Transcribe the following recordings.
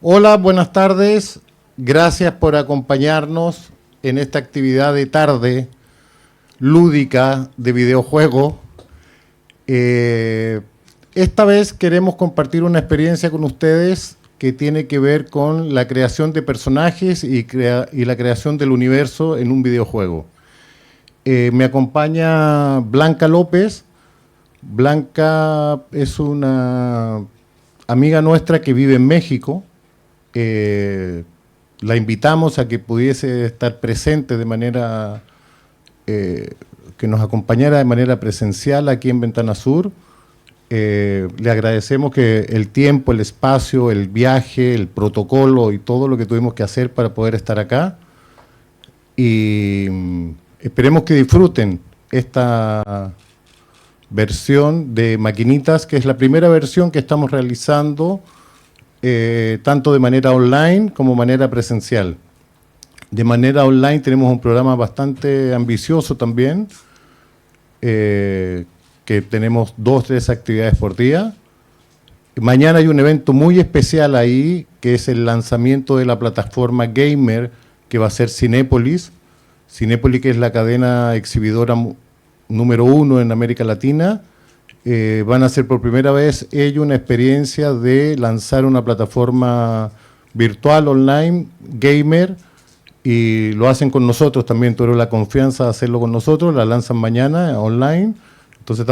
Hola, buenas tardes. Gracias por acompañarnos en esta actividad de tarde lúdica de videojuego. Eh, Esta vez queremos compartir una experiencia con ustedes que tiene que ver con la creación de personajes y la creación del universo en un videojuego. Me acompaña Blanca López. Blanca es una amiga nuestra que vive en México. La invitamos a que pudiese estar presente de manera, que nos acompañara de manera presencial aquí en Ventana Sur. Le agradecemos que el tiempo, el espacio, el viaje, el protocolo y todo lo que tuvimos que hacer para poder estar acá. Y esperemos que disfruten esta versión de Maquinitas, que es la primera versión que estamos realizando tanto de manera online como manera presencial. De manera online tenemos un programa bastante ambicioso también, que tenemos 2 o 3 actividades por día. Mañana hay un evento muy especial ahí, que es el lanzamiento de la plataforma Gamer, que va a ser Cinépolis. Cinépolis, que es la cadena exhibidora número 1 en América Latina. Van a hacer por primera vez ellos una experiencia de lanzar una plataforma virtual online, gamer, y lo hacen con nosotros también. Tuvieron la confianza de hacerlo con nosotros, la lanzan mañana online. Entonces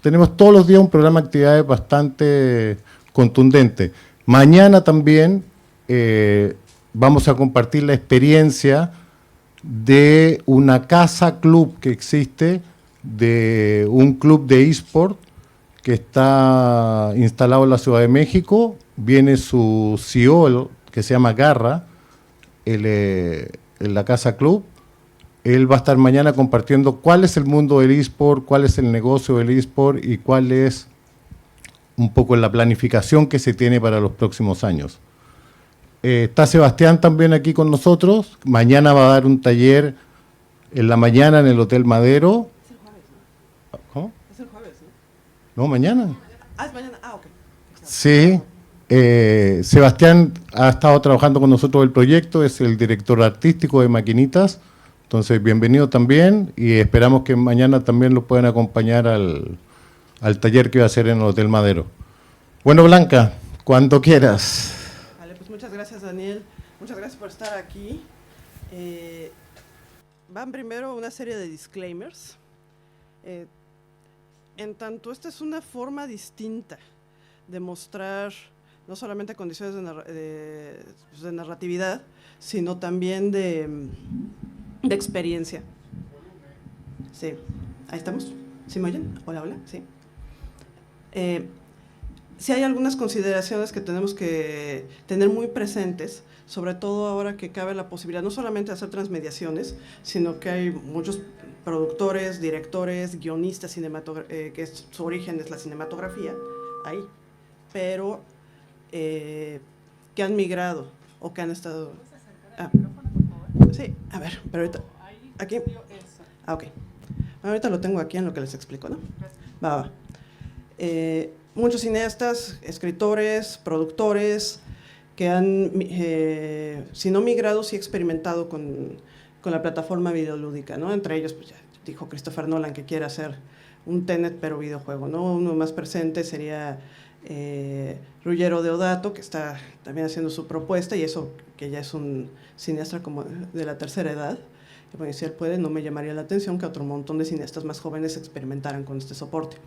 tenemos todos los días un programa de actividades bastante contundente. Mañana también vamos a compartir la experiencia de una casa club que existe, de un club de eSport que está instalado en la Ciudad de México. Viene su CEO, que se llama Garra, en la Casa Club. Él va a estar mañana compartiendo cuál es el mundo del eSport, cuál es el negocio del eSport y cuál es un poco la planificación que se tiene para los próximos años. Está Sebastián también aquí con nosotros. Mañana va a dar un taller en la mañana en el Hotel Madero. Es el jueves, ¿no? ¿Cómo? Es el jueves, ¿no? No, mañana. Ah, es mañana. Ah, ok. Sí, Sebastián ha estado trabajando con nosotros el proyecto, es el director artístico de Maquinitas, entonces bienvenido también y esperamos que mañana también lo puedan acompañar al taller que va a hacer en el Hotel Madero. Bueno, Blanca, cuando quieras. Vale, pues muchas gracias, Daniel. Muchas gracias por estar aquí. Van primero una serie de disclaimers. En tanto, esta es una forma distinta de mostrar no solamente condiciones de narratividad, sino también de experiencia. Sí, ahí estamos. ¿Sí me oyen? Hola, hola, sí. Sí hay algunas consideraciones que tenemos que tener muy presentes, sobre todo ahora que cabe la posibilidad no solamente de hacer transmediaciones, sino que hay muchos productores, directores, guionistas, que su origen es la cinematografía, ahí, pero que han migrado o que han estado… sí, a ver, pero ahorita… ¿Aquí? Ah, ok. Ahorita lo tengo aquí en lo que les explico, ¿no? Va. Muchos cineastas, escritores, productores que han, si no migrado, sí experimentado con la plataforma videolúdica, ¿no? Entre ellos, pues ya dijo Christopher Nolan que quiere hacer un Tenet pero videojuego, ¿no? Uno más presente sería Ruggero Deodato, que está también haciendo su propuesta, y eso que ya es un cineasta como de la tercera edad. Bueno, si él puede, no me llamaría la atención que otro montón de cineastas más jóvenes experimentaran con este soporte.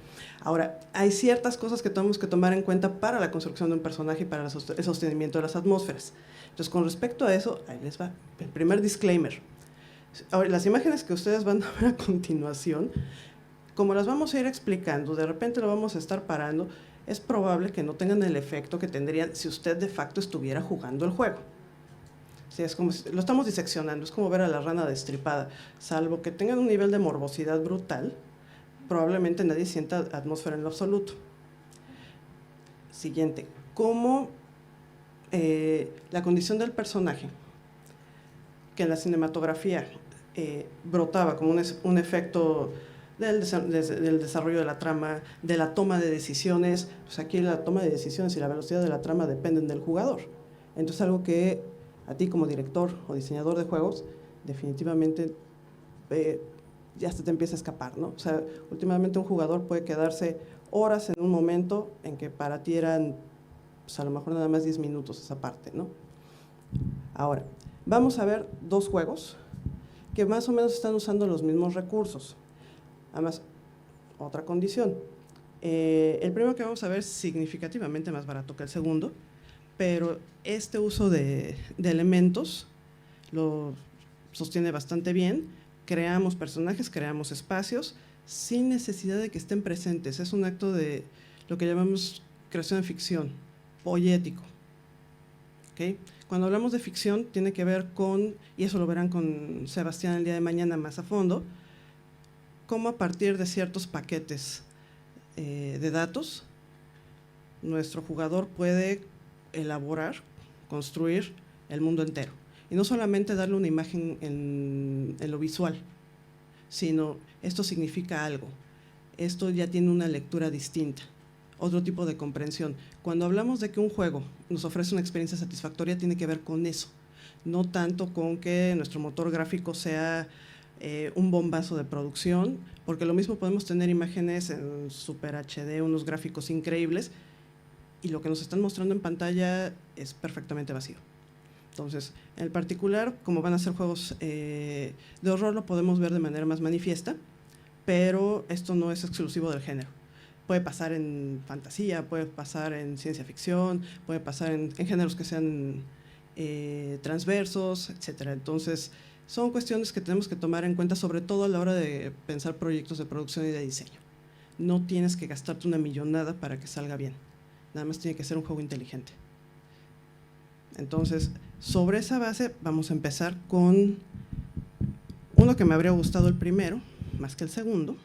Ahora, hay ciertas cosas que tenemos que tomar en cuenta para la construcción de un personaje y para el sostenimiento de las atmósferas. Entonces, con respecto a eso, ahí les va el primer disclaimer. Ahora, las imágenes que ustedes van a ver a continuación, como las vamos a ir explicando, de repente lo vamos a estar parando, es probable que no tengan el efecto que tendrían si usted de facto estuviera jugando el juego. Sí, es como si, lo estamos diseccionando, es como ver a la rana destripada. Salvo que tengan un nivel de morbosidad brutal, probablemente nadie sienta atmósfera en lo absoluto. Siguiente, ¿cómo la condición del personaje, que en la cinematografía brotaba como un efecto del desarrollo de la trama, de la toma de decisiones? Pues aquí la toma de decisiones y la velocidad de la trama dependen del jugador. Entonces, algo que a ti como director o diseñador de juegos, definitivamente ya se te empieza a escapar, ¿no? O sea, últimamente un jugador puede quedarse horas en un momento en que para ti eran, pues a lo mejor nada más 10 minutos esa parte, ¿no? Ahora, vamos a ver dos juegos que más o menos están usando los mismos recursos. Además, otra condición. El primero que vamos a ver es significativamente más barato que el segundo, pero este uso de elementos lo sostiene bastante bien. Creamos personajes, creamos espacios, sin necesidad de que estén presentes. Es un acto de lo que llamamos creación de ficción, poético. ¿Okay? Cuando hablamos de ficción, tiene que ver con, y eso lo verán con Sebastián el día de mañana más a fondo, cómo a partir de ciertos paquetes de datos, nuestro jugador puede elaborar, construir el mundo entero. Y no solamente darle una imagen en lo visual, sino esto significa algo, esto ya tiene una lectura distinta, otro tipo de comprensión. Cuando hablamos de que un juego nos ofrece una experiencia satisfactoria, tiene que ver con eso, no tanto con que nuestro motor gráfico sea un bombazo de producción, porque lo mismo podemos tener imágenes en Super HD, unos gráficos increíbles, y lo que nos están mostrando en pantalla es perfectamente vacío. Entonces, en el particular, como van a ser juegos de horror, lo podemos ver de manera más manifiesta, pero esto no es exclusivo del género. Puede pasar en fantasía, puede pasar en ciencia ficción, puede pasar en géneros que sean transversos, etc. Entonces, son cuestiones que tenemos que tomar en cuenta, sobre todo a la hora de pensar proyectos de producción y de diseño. No tienes que gastarte una millonada para que salga bien. Nada más tiene que ser un juego inteligente. Entonces, sobre esa base vamos a empezar con uno que me habría gustado el primero, más que el segundo.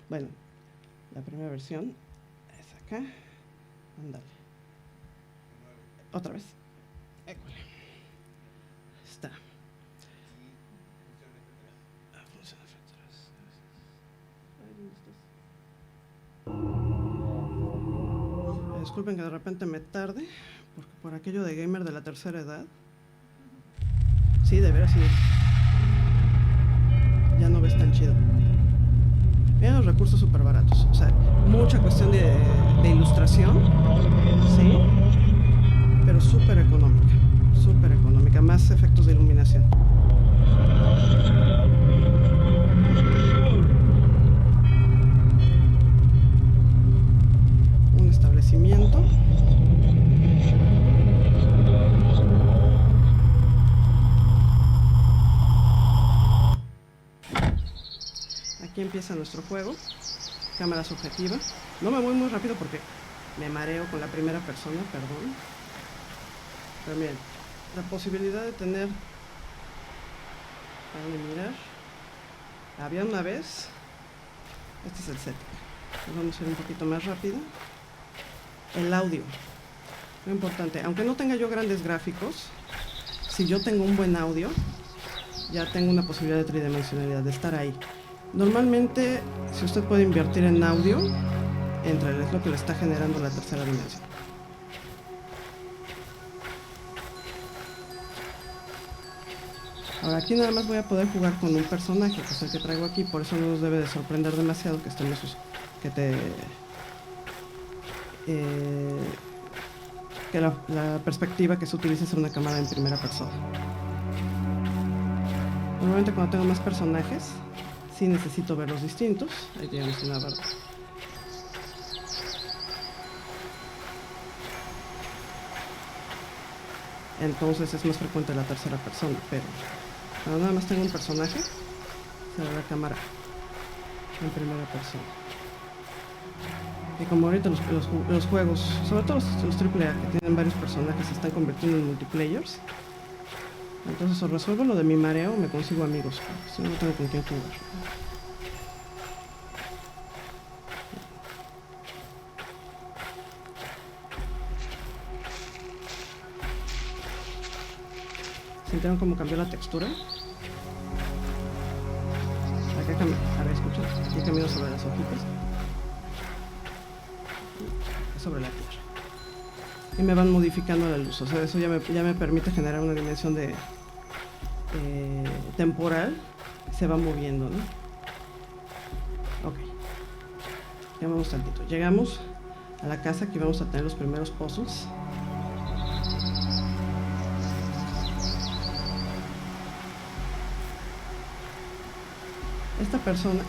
Bueno, la primera versión es acá. Ándale. Otra vez. École. Está. Funciona atrás. Disculpen que de repente me tarde, porque por aquello de gamer de la tercera edad, sí, de veras sí, ya no ves tan chido. Miren los recursos súper baratos, o sea, mucha cuestión de ilustración, sí, pero súper económica, más efectos de iluminación. Un establecimiento. Aquí empieza nuestro juego, cámara subjetiva. No me voy muy rápido porque me mareo con la primera persona, perdón. Pero miren, la posibilidad de tener, mirar, había una vez, este es el set. Vamos a ir un poquito más rápido. El audio, muy importante, aunque no tenga yo grandes gráficos, si yo tengo un buen audio, ya tengo una posibilidad de tridimensionalidad, de estar ahí. Normalmente, si usted puede invertir en audio, es lo que le está generando la tercera dimensión. Ahora, aquí nada más voy a poder jugar con un personaje, que es el que traigo aquí, por eso no nos debe de sorprender demasiado que estemos, que la perspectiva que se utiliza es una cámara en primera persona. Normalmente cuando tengo más personajes, sí necesito verlos distintos. Ahí tenemos una barra. Entonces es más frecuente la tercera persona, pero cuando nada más tengo un personaje, se ve la cámara en primera persona. Y como ahorita los juegos, sobre todo los AAA que tienen varios personajes, se están convirtiendo en multiplayers, entonces o resuelvo lo de mi mareo o me consigo amigos, si no, no tengo con quién jugar. ¿Sintieron cómo cambió la textura? Acá cambió, a ver, escuchen, aquí cambió sobre las hojitas, sobre la tierra. y me van modificando la luz. O sea, eso ya me permite generar una dimensión de temporal, se va moviendo, ¿no? Ok, ya vamos tantito. Llegamos a la casa, aquí vamos a tener los primeros puzzles. Esta persona,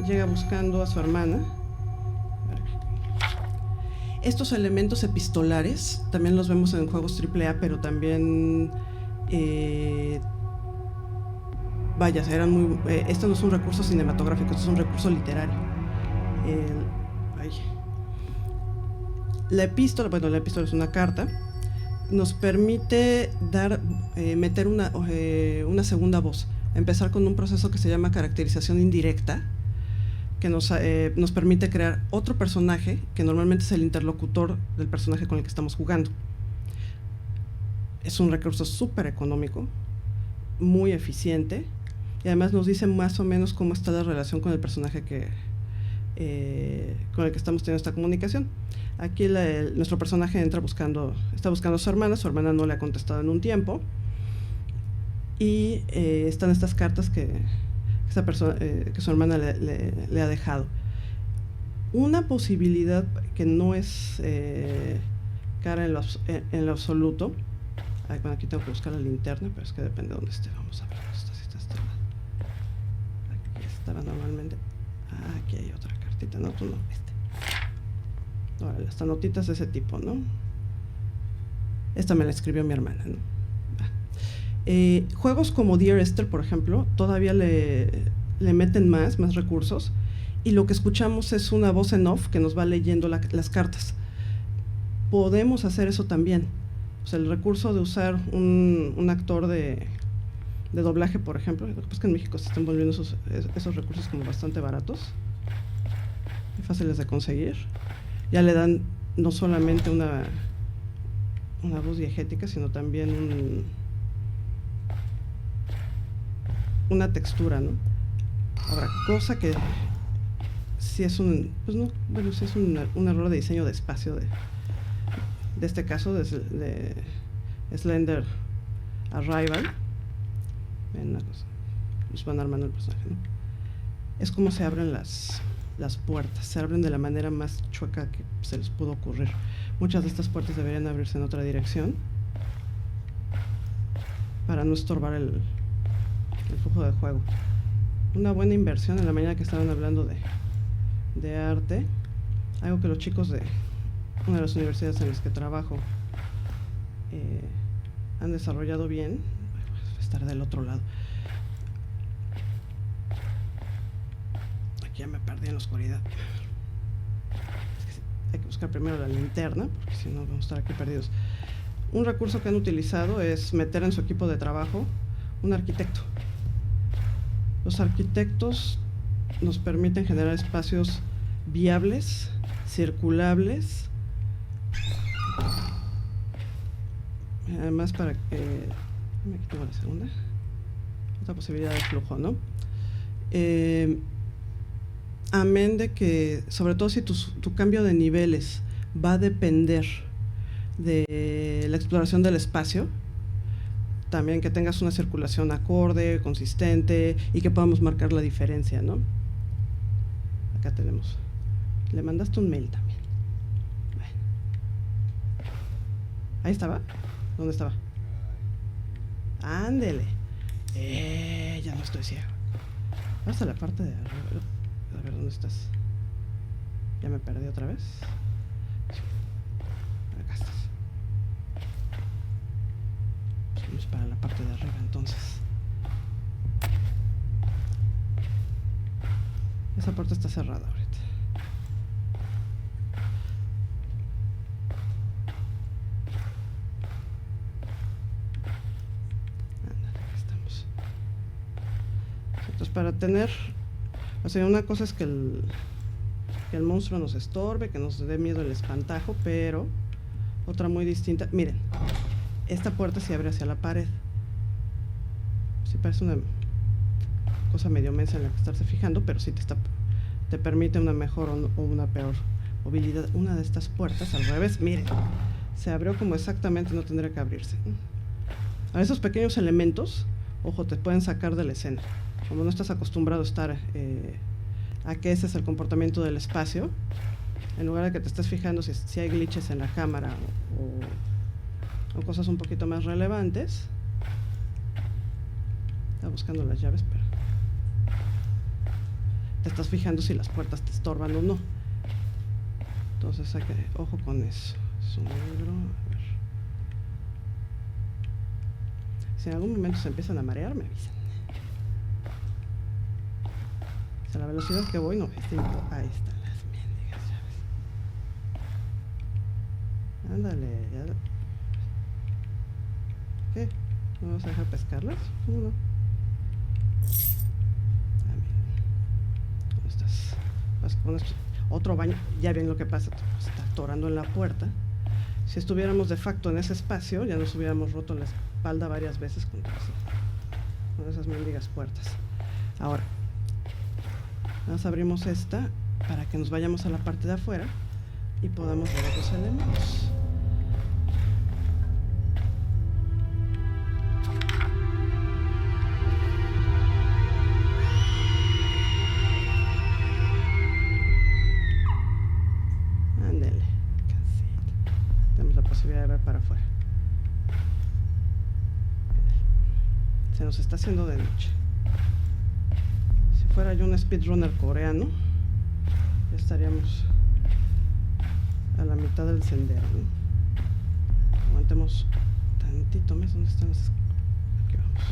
llega buscando a su hermana. Estos elementos epistolares también los vemos en juegos AAA, pero también esto no es un recurso cinematográfico, esto es un recurso literario. La epístola es una carta, nos permite meter una segunda voz, empezar con un proceso que se llama caracterización indirecta, que nos permite crear otro personaje que normalmente es el interlocutor del personaje con el que estamos jugando. Es un recurso súper económico, muy eficiente, y además nos dice más o menos cómo está la relación con el personaje con el que estamos teniendo esta comunicación. Aquí nuestro personaje está buscando a su hermana no le ha contestado en un tiempo, y están estas cartas que su hermana le ha dejado. Una posibilidad que no es cara en lo absoluto. Bueno, aquí tengo que buscar la linterna, pero es que depende de dónde esté. Vamos a ver dónde está. Aquí estaba normalmente. Aquí hay otra cartita. No, tú no. Ahora, las notitas de ese tipo, ¿no? Esta me la escribió mi hermana, ¿no? Juegos como Dear Esther, por ejemplo, todavía le meten más recursos, y lo que escuchamos es una voz en off que nos va leyendo las cartas. Podemos hacer eso también. O sea, el recurso de usar un actor de doblaje, por ejemplo, lo que pasa es que en México se están volviendo esos recursos como bastante baratos y fáciles de conseguir. Ya le dan no solamente una voz diegética, sino también una textura, ¿no? Ahora, cosa que si es un error de diseño de espacio de este caso, de Slender Arrival. Ven una cosa, nos van armando el personaje, ¿no? Es como se abren las puertas, se abren de la manera más chueca que se les pudo ocurrir. Muchas de estas puertas deberían abrirse en otra dirección para no estorbar el flujo de juego. Una buena inversión en la mañana que estaban hablando de arte, algo que los chicos de una de las universidades en las que trabajo han desarrollado bien. Estar del otro lado. Aquí ya me perdí en la oscuridad. Hay que buscar primero la linterna, porque si no vamos a estar aquí perdidos. Un recurso que han utilizado es meter en su equipo de trabajo un arquitecto. Los arquitectos nos permiten generar espacios viables, circulables, además para que... Aquí tengo la segunda, otra posibilidad de flujo, ¿no? Amén de que, sobre todo si tu cambio de niveles va a depender de la exploración del espacio, también que tengas una circulación acorde, consistente, y que podamos marcar la diferencia, ¿no? Acá tenemos. Le mandaste un mail también. Bueno. Ahí estaba. ¿Dónde estaba? Ándele. Ya no estoy ciego. Vamos a la parte de arriba. A ver, ¿dónde estás? Ya me perdí otra vez. Acá estás. Pues vamos para la parte de arriba entonces. Esa puerta está cerrada ahorita. Entonces, para tener, o sea, una cosa es que el monstruo nos estorbe, que nos dé miedo el espantajo, pero otra muy distinta. Miren, esta puerta se abre hacia la pared. Sí parece una cosa medio mensa en la que estarse fijando, pero sí te permite una mejor o una peor movilidad. Una de estas puertas, al revés, miren, se abrió como exactamente no tendría que abrirse. A esos pequeños elementos, ojo, te pueden sacar de la escena. Como no estás acostumbrado a estar a que ese es el comportamiento del espacio, en lugar de que te estés fijando si hay glitches en la cámara o cosas un poquito más relevantes. Está buscando las llaves, pero te estás fijando si las puertas te estorban o no. Entonces hay que, ojo con eso. Es un libro, a ver. Si en algún momento se empiezan a marear, me avisan. O sea, la velocidad que voy, no, ahí están las mendigas llaves. Ándale, ya. ¿Qué? ¿No vas a dejar pescarlas? ¿Cómo no? ¿Dónde estás? Vas con esto. Otro baño, ya ven lo que pasa, se está atorando en la puerta. Si estuviéramos de facto en ese espacio, ya nos hubiéramos roto la espalda varias veces con esas mendigas puertas. Ahora, nos abrimos esta para que nos vayamos a la parte de afuera y podamos ver otros elementos. Ándele, tenemos la posibilidad de ver para afuera. Se nos está haciendo de noche. Si fuera yo un speedrunner coreano, ya estaríamos a la mitad del sendero, ¿no? Aguantemos tantito más. ¿Dónde están las? Aquí vamos.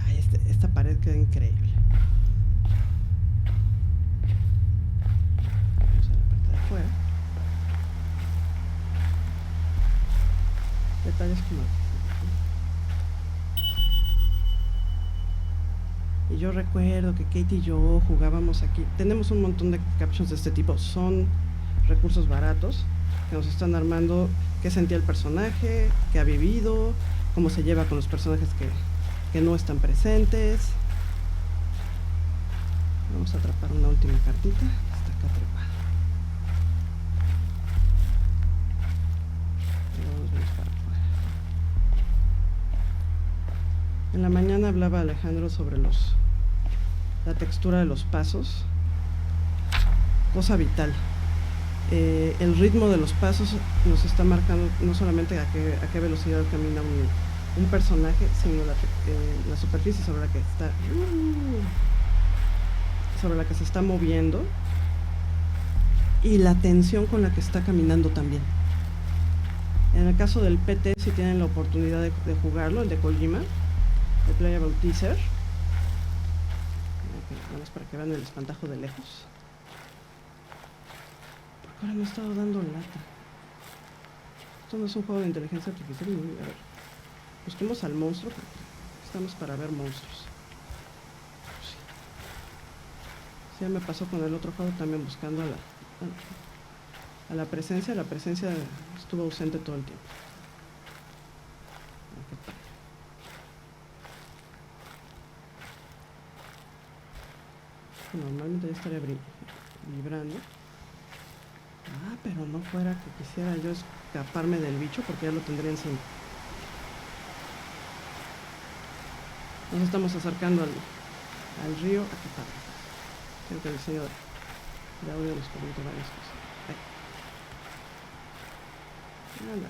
Ay, esta pared queda increíble. Vamos a la parte de afuera. Detalles como y yo recuerdo que Katie y yo jugábamos aquí. Tenemos un montón de captions de este tipo. Son recursos baratos que nos están armando qué sentía el personaje, qué ha vivido, cómo se lleva con los personajes que no están presentes. Vamos a atrapar una última cartita. Está acá trepada. Vamos para afuera. En la mañana hablaba Alejandro sobre la textura de los pasos, cosa vital. El ritmo de los pasos nos está marcando no solamente a qué velocidad camina un personaje, sino la superficie sobre la que se está moviendo y la tensión con la que está caminando también. En el caso del PT, si tienen la oportunidad de jugarlo, el de Kojima, el Playable Teaser, nada más para que vean el espantajo de lejos. Porque ahora me he estado dando lata. Esto no es un juego de inteligencia artificial. A ver, busquemos al monstruo, porque estamos para ver monstruos. Sí. Sí, ya me pasó con el otro juego también buscando a la presencia. La presencia estuvo ausente todo el tiempo. Normalmente ya estaría vibrando. Pero no fuera que quisiera yo escaparme del bicho, porque ya lo tendría encima. Nos estamos acercando al río. Aquí está. Creo que el diseño de audio nos comenta varias cosas. Anda.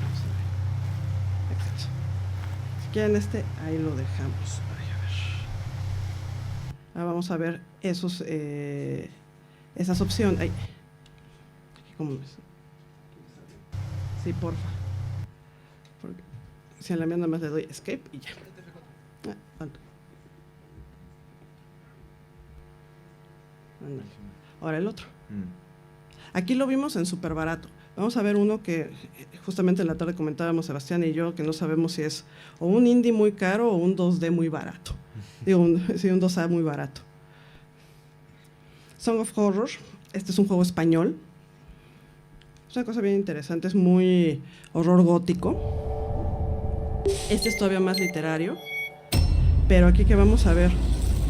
Vamos a ver. Exacto. Si quieren ahí lo dejamos. Ahora vamos a ver esas opciones. Ay. ¿Cómo ves? Sí, porfa. Porque si en la mía nada más le doy escape y ya. Alto. Ándale. Ahora el otro. Aquí lo vimos en súper barato. Vamos a ver uno que justamente en la tarde comentábamos Sebastián y yo, que no sabemos si es o un indie muy caro o un 2D muy barato. Digo, un 2A muy barato. Song of Horror. Este es un juego español. Es una cosa bien interesante, es muy horror gótico. Este es todavía más literario. Pero aquí que vamos a ver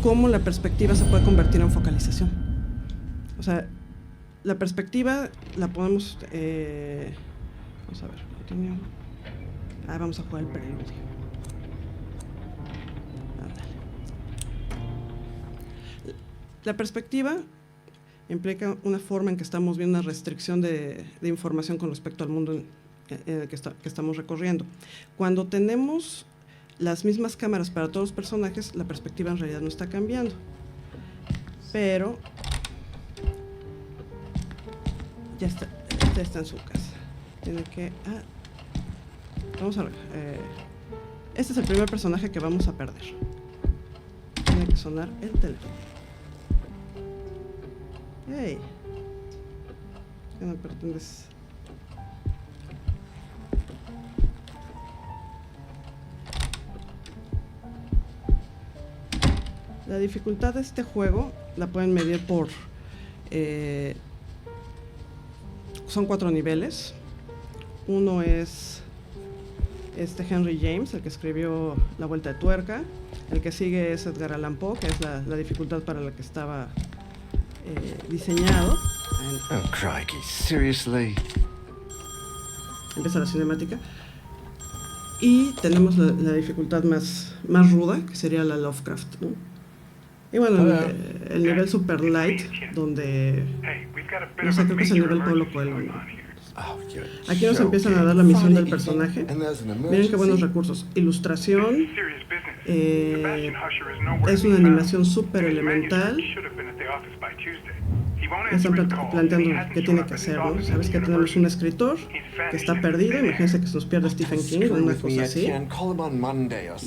cómo la perspectiva se puede convertir en focalización. O sea, la perspectiva la podemos... vamos a ver, continúo. Vamos a jugar el preludio. Ándale. La perspectiva implica una forma en que estamos viendo una restricción de información con respecto al mundo en el que estamos recorriendo. Cuando tenemos las mismas cámaras para todos los personajes, la perspectiva en realidad no está cambiando. Pero ya está en su casa. Tiene que... vamos a ver. Este es el primer personaje que vamos a perder. Tiene que sonar el teléfono. ¡Hey! ¿Qué no pretendes? La dificultad de este juego la pueden medir por... son 4 niveles. Uno es Henry James, el que escribió La Vuelta de Tuerca. El que sigue es Edgar Allan Poe, que es la dificultad para la que estaba diseñado. Oh, crikey, seriously. Empieza la cinemática. Y tenemos la dificultad más ruda, que sería la Lovecraft, ¿no? Y bueno, el nivel Super Light, donde... no sé, creo que es el nivel Pablo Coelho, ¿no? Aquí nos empiezan a dar la misión del personaje. Miren qué buenos recursos. Ilustración. Es una animación súper elemental. Están planteando qué tiene que hacer, ¿no? Sabes que tenemos un escritor que está perdido. Imagínense que se nos pierde Stephen King o una cosa así. Y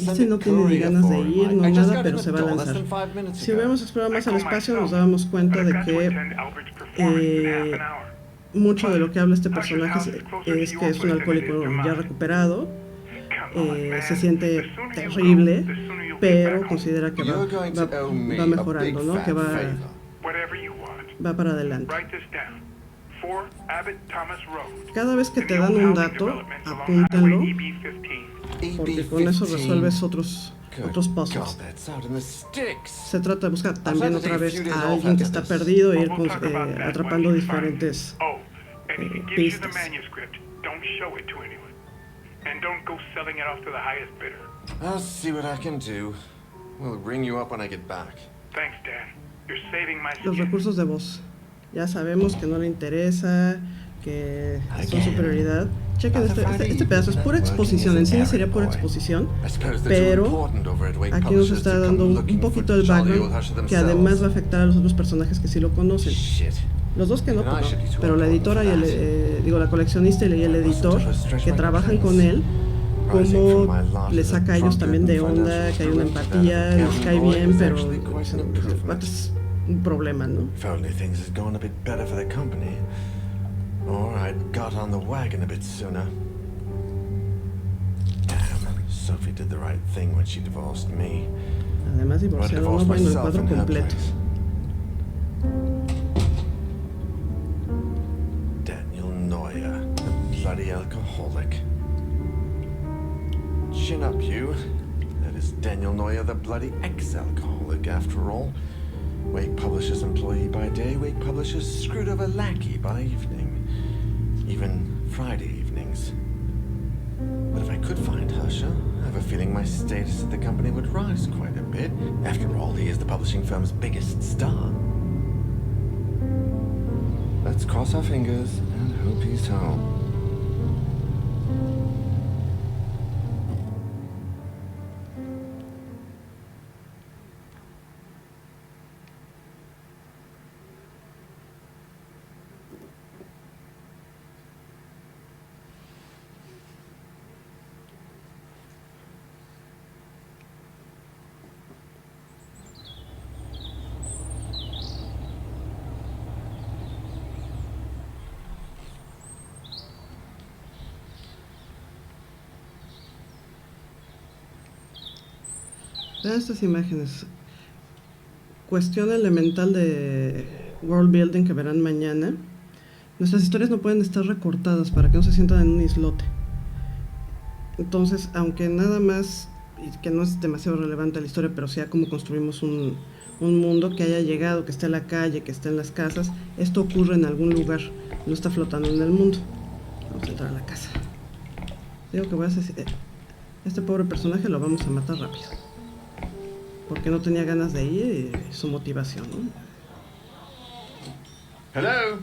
este no tiene ni ganas de ir, no nada, pero se va a lanzar. Si hubiéramos explorado más al espacio, nos dábamos cuenta de que mucho de lo que habla este personaje es que es un alcohólico ya recuperado. Se siente terrible, pero considera que va mejorando, ¿no? Que va para adelante. Cada vez que te dan un dato, apúntalo, porque con eso resuelves otros puzzles. Se trata de buscar también otra vez a alguien que está perdido e ir atrapando diferentes pistas. I'll see what I can do. We'll ring you up when I get back. Thanks, Dan. You're saving my Los skin. recursos de voz. Ya sabemos que no le interesa, que son su prioridad. Chequen este pedazo, es pura exposición. En cine sería pura exposición, pero aquí nos está dando un poquito del background que además va a afectar a los otros personajes que sí lo conocen. Los dos que no, pero la editora y la coleccionista y el editor que trabajan con él, como le saca a ellos también de onda, que hay una empatía, les cae bien, pero es un problema, ¿no? If only things had gone a bit better for the company, or I'd got on the wagon a bit sooner. Damn, Sophie did the right thing when she divorced me. Además divorciado, no, bueno, el cuadro completo. Daniel Neuer, the bloody alcoholic. Chin up, you. That is Daniel Neuer, the bloody ex-alcoholic, after all. Wake Publishers employee by day, Wake Publishers screwed over lackey by evening. Even Friday evenings. But if I could find Herscher, I have a feeling my status at the company would rise quite a bit. After all, he is the publishing firm's biggest star. Let's cross our fingers and hope he's home. Vean estas imágenes. Cuestión elemental de world building que verán mañana. Nuestras historias no pueden estar recortadas para que no se sientan en un islote. Entonces, aunque nada más y que no es demasiado relevante a la historia, pero sí a cómo construimos un mundo que haya llegado, que esté en la calle, que esté en las casas. Esto ocurre en algún lugar, no está flotando en el mundo. Vamos a entrar a la casa. Digo que voy a hacer... Este pobre personaje lo vamos a matar rápido. Porque no tenía ganas de ir y su motivación, ¿no? Hello?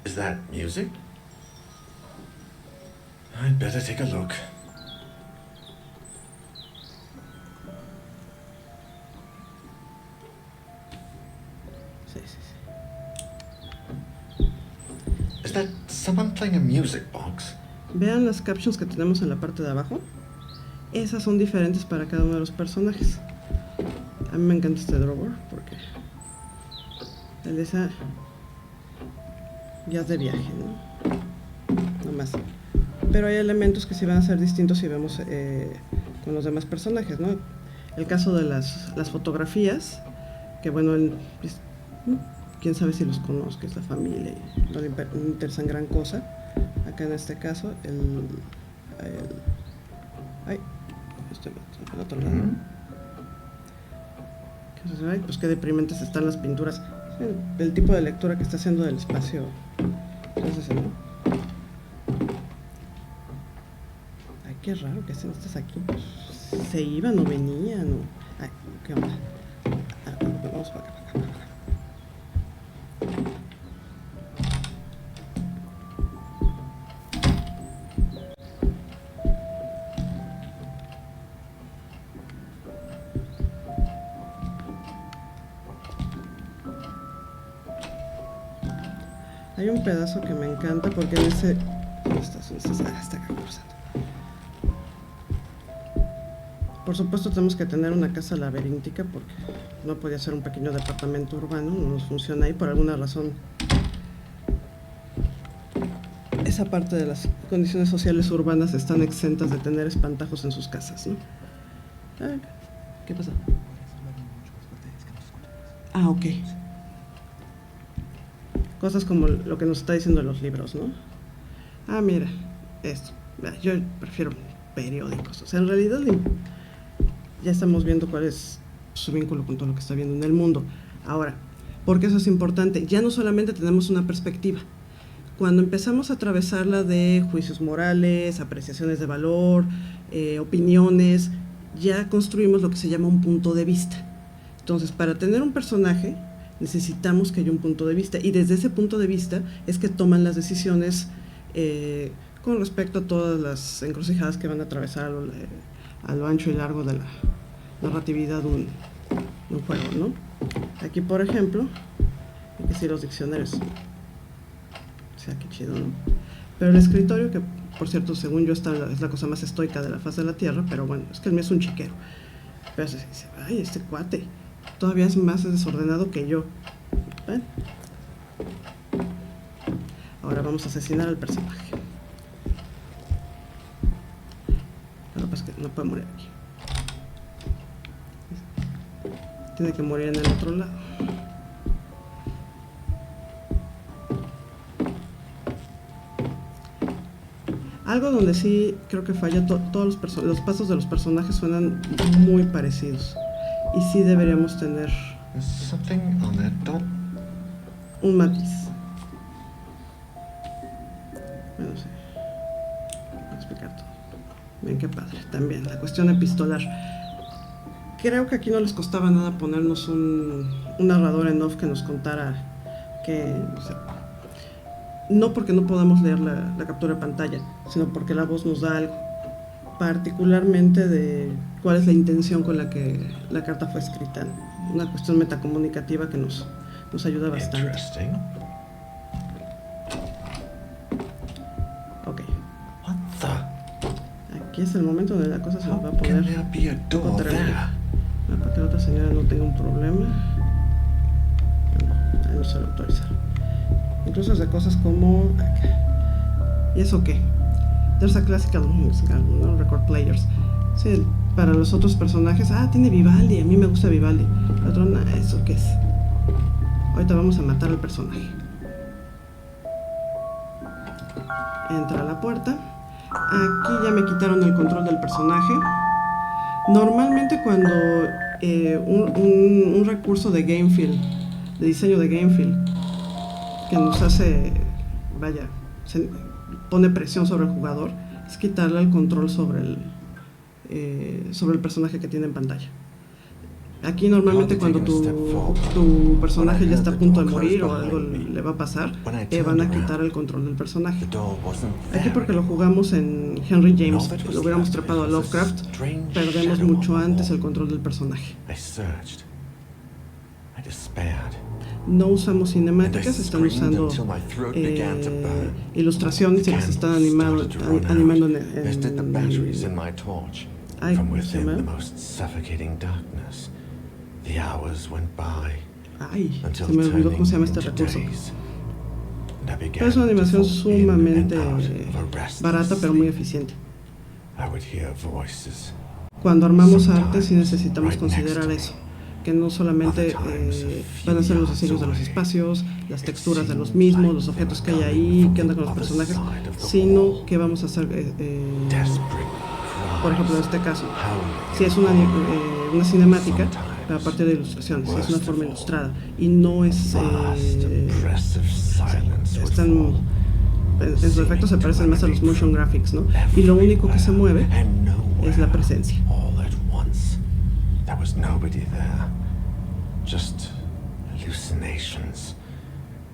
Is that music? I'd better take a look. Sí, sí, sí. Is that someone playing a music box? Vean las captions que tenemos en la parte de abajo. Esas son diferentes para cada uno de los personajes. A mí me encanta este drawer porque él dice guías de viaje, ¿no? No más. Pero hay elementos que sí van a ser distintos si vemos con los demás personajes, ¿no? El caso de las fotografías, que bueno, quién sabe si los conozco, es la familia y no le interesan gran cosa. Acá en este caso, ay, estoy al otro lado. Ay, pues qué deprimentes están las pinturas. El tipo de lectura que está haciendo del espacio. Entonces, ¿no? Ay, qué raro que estén estas aquí. Se iban o venían o... Ay, qué onda. Vamos para acá, para acá. Hay un pedazo que me encanta porque en ese... ¿Dónde estás? Está acá cruzando. Por supuesto tenemos que tener una casa laberíntica porque no podía ser un pequeño departamento urbano, no nos funciona ahí por alguna razón. Esa parte de las condiciones sociales urbanas están exentas de tener espantajos en sus casas, ¿no? ¿Qué pasa? Ah, ok. Cosas como lo que nos está diciendo los libros, ¿no? Ah, mira, esto. Yo prefiero periódicos. O sea, en realidad ya estamos viendo cuál es su vínculo con todo lo que está viendo en el mundo. Ahora, ¿por qué eso es importante? Ya no solamente tenemos una perspectiva. Cuando empezamos a atravesarla de juicios morales, apreciaciones de valor, opiniones, ya construimos lo que se llama un punto de vista. Entonces, para tener un personaje necesitamos que haya un punto de vista y desde ese punto de vista es que toman las decisiones con respecto a todas las encrucijadas que van a atravesar a lo ancho y largo de la narratividad de un juego, ¿no? Aquí, por ejemplo, hay que decir los diccionarios. O sea, qué chido, ¿no? Pero el escritorio, que por cierto, según yo, es la cosa más estoica de la faz de la Tierra, pero bueno, es que el mío es un chiquero. Pero se dice, ay, este cuate todavía es más desordenado que yo. ¿Ven? Ahora vamos a asesinar al personaje. Lo que pasa es que no puede morir aquí. Tiene que morir en el otro lado. Algo donde sí creo que falla, todos los pasos de los personajes suenan muy parecidos. Y sí deberíamos tener un matiz. Bueno, sí. Voy a explicar todo. Ven qué padre. También la cuestión epistolar. Creo que aquí no les costaba nada ponernos un narrador en off que nos contara que... O sea, no porque no podamos leer la captura de pantalla, sino porque la voz nos da algo. Particularmente de cuál es la intención con la que la carta fue escrita. Una cuestión metacomunicativa que nos ayuda bastante. Ok. What the? Aquí es el momento donde la cosa se nos va a poner... Can there be a door there? Para que la otra señora no tenga un problema. Ahí no se lo autoriza. Incluso es de cosas como... ¿Y eso qué? There's a classical no record players. Sí, para los otros personajes, tiene Vivaldi, a mí me gusta Vivaldi. El otro, ¿eso qué es? Ahorita vamos a matar al personaje. Entra a la puerta. Aquí ya me quitaron el control del personaje. Normalmente cuando un recurso de game feel, de diseño de game feel, que nos hace, vaya, pone presión sobre el jugador, es quitarle el control sobre el personaje que tiene en pantalla. Aquí normalmente cuando tu personaje ya está a punto de morir o algo le va a pasar, van a quitar el control del personaje. Aquí porque lo jugamos en Henry James, lo hubiéramos trepado a Lovecraft, perdemos mucho antes el control del personaje. No usamos cinemáticas, están usando ilustraciones y las están animando ay, ¿cómo se llama? Ay, se me olvidó cómo se llama este recurso. Pero es una animación sumamente barata pero muy eficiente. Cuando armamos arte sí necesitamos considerar eso, que no solamente van a ser los diseños de los espacios, las texturas de los mismos, los objetos que hay ahí, qué onda con los personajes, sino que vamos a hacer, por ejemplo en este caso, si es una cinemática, a partir de ilustraciones, es una forma ilustrada y no es están en sus efectos se parecen más a los motion graphics, ¿no? Y lo único que se mueve es la presencia.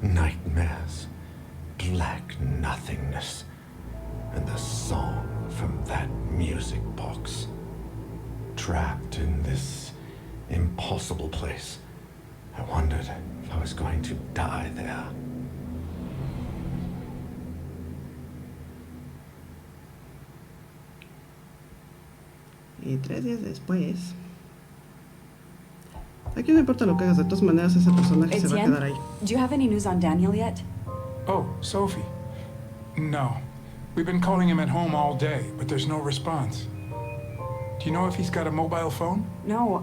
Nightmares, black nothingness, and the song from that music box. Trapped in this impossible place, I wondered if I was going to die there. Y 3 días después, aquí no importa lo que hagas, de todas maneras ese personaje se va a quedar ahí. Do you have any news on Daniel yet? Oh, Sophie. No. We've been calling him at home all day, but there's no response. Do you know if he's got a mobile phone? No,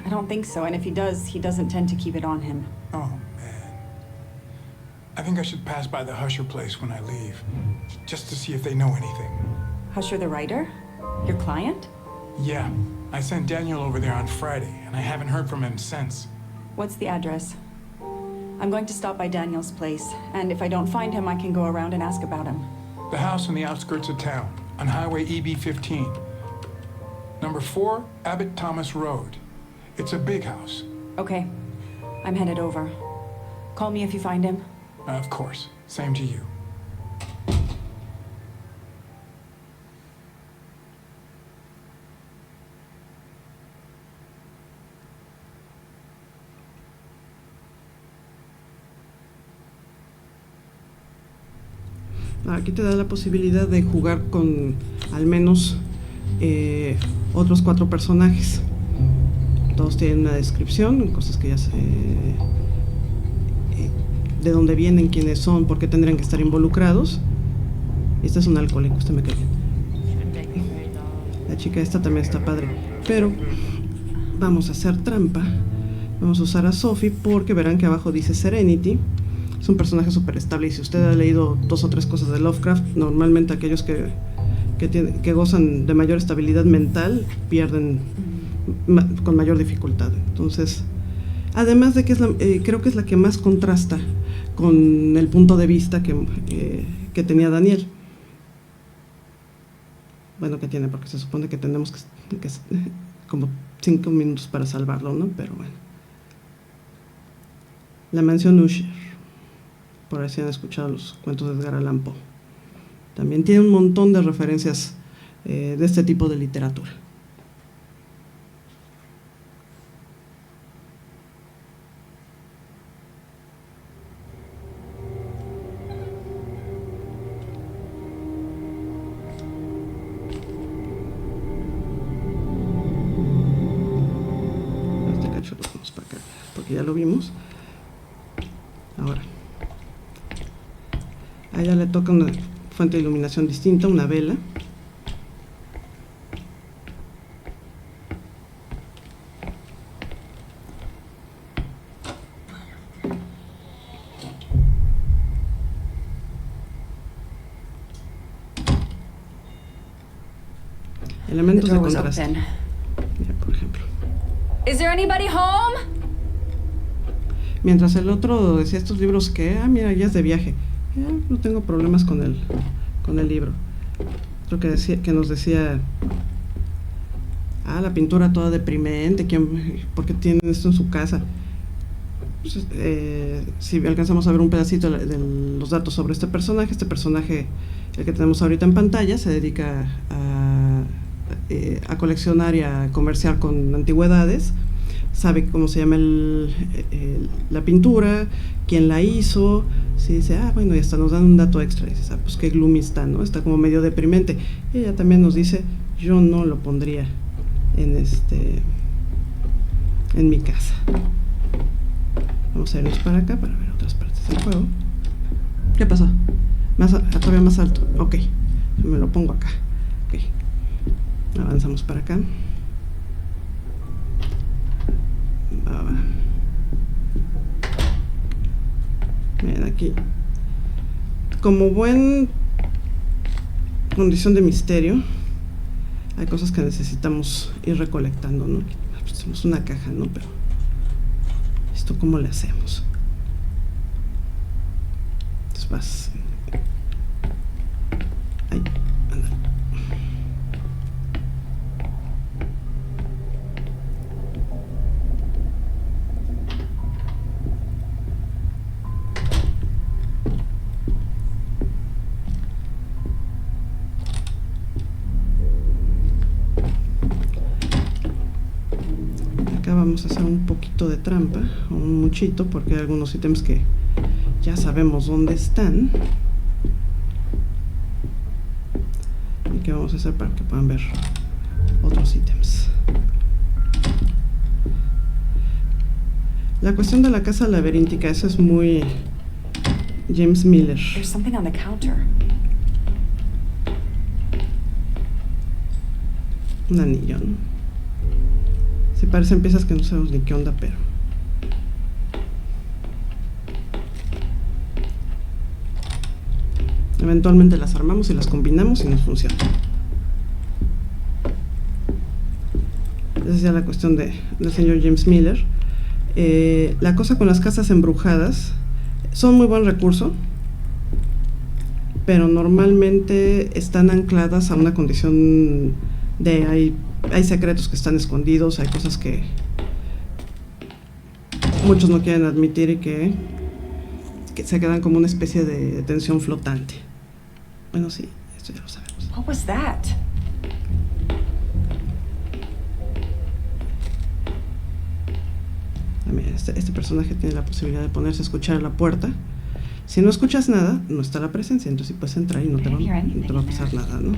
I don't think so. And if he does, he doesn't tend to keep it on him. Oh, man. I think I should pass by the Husher place when I leave, just to see if they know anything. Husher the writer? Your client? Yeah. I sent Daniel over there on Friday, and I haven't heard from him since. What's the address? I'm going to stop by Daniel's place, and if I don't find him, I can go around and ask about him. The house on the outskirts of town, on Highway EB-15. Number 4, Abbott Thomas Road. It's a big house. Okay. I'm headed over. Call me if you find him. Of course. Same to you. Aquí te da la posibilidad de jugar con al menos otros 4 personajes. Todos tienen una descripción, cosas que ya sé, de dónde vienen, quiénes son, por qué tendrían que estar involucrados. Este es un alcohólico, este me cae bien. La chica esta también está padre. Pero vamos a hacer trampa. Vamos a usar a Sophie porque verán que abajo dice Serenity. Es un personaje súper estable y si usted ha leído 2 o 3 cosas de Lovecraft, normalmente aquellos que gozan de mayor estabilidad mental pierden con mayor dificultad. Entonces, además de que creo que es la que más contrasta con el punto de vista que tenía Daniel. Bueno, que tiene, porque se supone que tenemos que como 5 minutos para salvarlo, ¿no? Pero bueno. La mansión Usher. Por ahí si han escuchado los cuentos de Edgar Allan Poe. También tiene un montón de referencias de este tipo de literatura. Este cacho lo vamos para acá, porque ya lo vimos. Ahora. A ella le toca una fuente de iluminación distinta, una vela. Elementos The de door was contraste. open. Mira, por ejemplo. Is there anybody home? Mientras el otro decía estos libros que, mira, ya es de viaje. No tengo problemas con el libro. Creo que nos decía, la pintura toda deprimente, ¿por qué tienen esto en su casa? Pues, si alcanzamos a ver un pedacito de los datos sobre este personaje, el que tenemos ahorita en pantalla, se dedica a coleccionar y a comerciar con antigüedades. Sabe cómo se llama la pintura, quién la hizo. Si dice, bueno, y hasta nos dan un dato extra. Y dices, pues qué gloomy está, ¿no? Está como medio deprimente. Y ella también nos dice, yo no lo pondría en mi casa. Vamos a irnos para acá para ver otras partes del juego. ¿Qué pasó? Todavía más alto. Ok, me lo pongo acá. Ok, avanzamos para acá. Va. Miren aquí, como buen condición de misterio, hay cosas que necesitamos ir recolectando, ¿no? Pues tenemos una caja, ¿no? Pero ¿esto cómo le hacemos? Entonces vas. Ahí, anda. Acá vamos a hacer un poquito de trampa, o un muchito, porque hay algunos ítems que ya sabemos dónde están. ¿Y qué vamos a hacer para que puedan ver otros ítems? La cuestión de la casa laberíntica, eso es muy James Miller. There's something on the counter. Un anillo, ¿no? Si parecen piezas que no sabemos ni qué onda, pero eventualmente las armamos y las combinamos y nos funciona. Esa es ya la cuestión del señor James Miller. La cosa con las casas embrujadas, son muy buen recurso, pero normalmente están ancladas a una condición de hay secretos que están escondidos, hay cosas que muchos no quieren admitir y que se quedan como una especie de tensión flotante. Bueno, sí, esto ya lo sabemos. What was that? Mira, este personaje tiene la posibilidad de ponerse a escuchar a la puerta. Si no escuchas nada, no está la presencia, entonces puedes entrar y no te va a pasar nada, ¿no?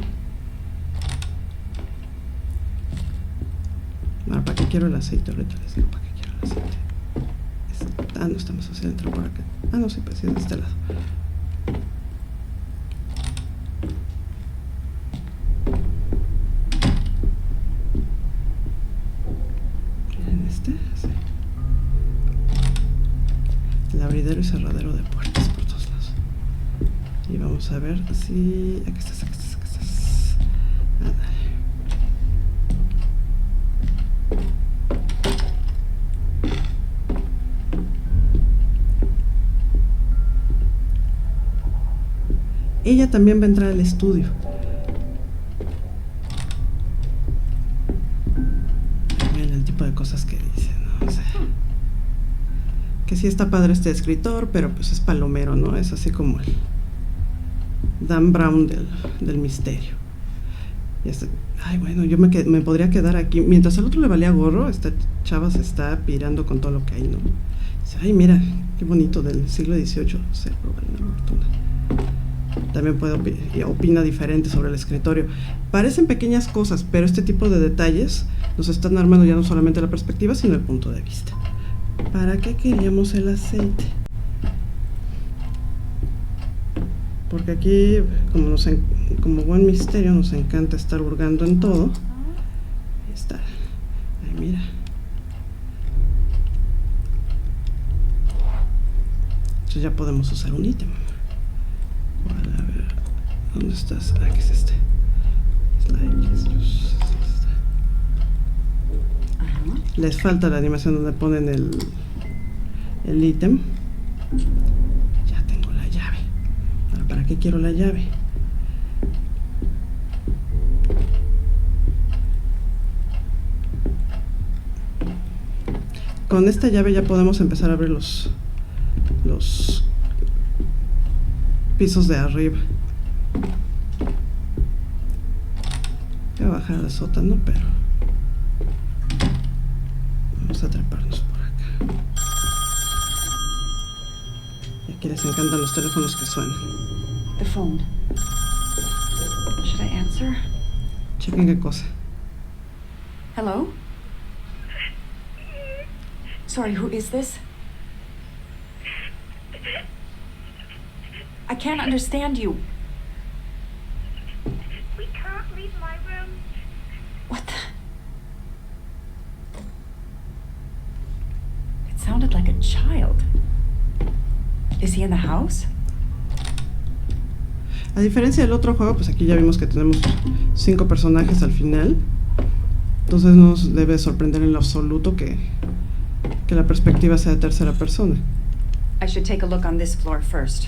Ahora, ¿para qué quiero el aceite? Ahorita les digo, ¿para qué quiero el aceite? No está más fácil entrar por acá. No, sí, pues sí, es de este lado. Miren sí. El abridero y cerradero de puertas por todos lados. Y vamos a ver si... Aquí estás. Ándale. Ella también va a entrar al estudio. Miren el tipo de cosas que dice, ¿no? O sea, que sí está padre este escritor, pero pues es palomero, ¿no? Es así como el Dan Brown del misterio. Y bueno, yo me podría quedar aquí. Mientras al otro le valía gorro, esta chava se está pirando con todo lo que hay, ¿no? Dice, mira, qué bonito, del siglo XVIII. Se roba una fortuna. También opina diferente sobre el escritorio. Parecen pequeñas cosas, pero este tipo de detalles nos están armando ya no solamente la perspectiva, sino el punto de vista. ¿Para qué queríamos el aceite? Porque aquí, como buen misterio, nos encanta estar hurgando en todo. Ahí está. Mira. Entonces ya podemos usar un ítem. A ver, ¿dónde estás? Aquí es este. Es la X. Les falta la animación donde ponen el ítem. Ya tengo la llave. Ahora, ¿para qué quiero la llave? Con esta llave ya podemos empezar a abrir los pisos de arriba. Voy a bajar al sótano, pero vamos a treparnos por acá. Y aquí les encantan los teléfonos que suenan. The phone. Should I answer? Chequen qué cosa. Hello? Sorry, who is this? I can't understand you. We can't leave my room. What the? It sounded like a child. Is he in the house? A diferencia del otro juego, pues aquí ya vimos que tenemos 5 personajes al final. Entonces no nos debe sorprender en lo absoluto que la perspectiva sea de tercera persona. I should take a look on this floor first.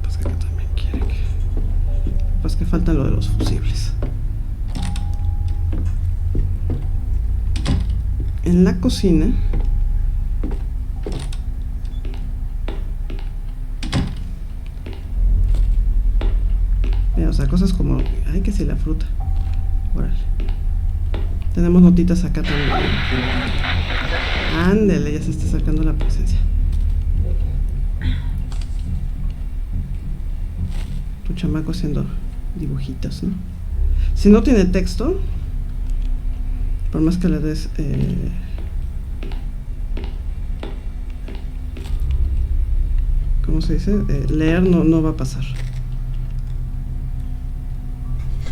Pues que acá también quiere que... Pues que falta lo de los fusibles. En la cocina... O sea, cosas como... Ay, que si la fruta. Órale. Tenemos notitas acá también. Ándele, ya se está acercando la presencia. Tu chamaco haciendo dibujitos, ¿no? Si no tiene texto, por más que le des... ¿cómo se dice? Leer no va a pasar.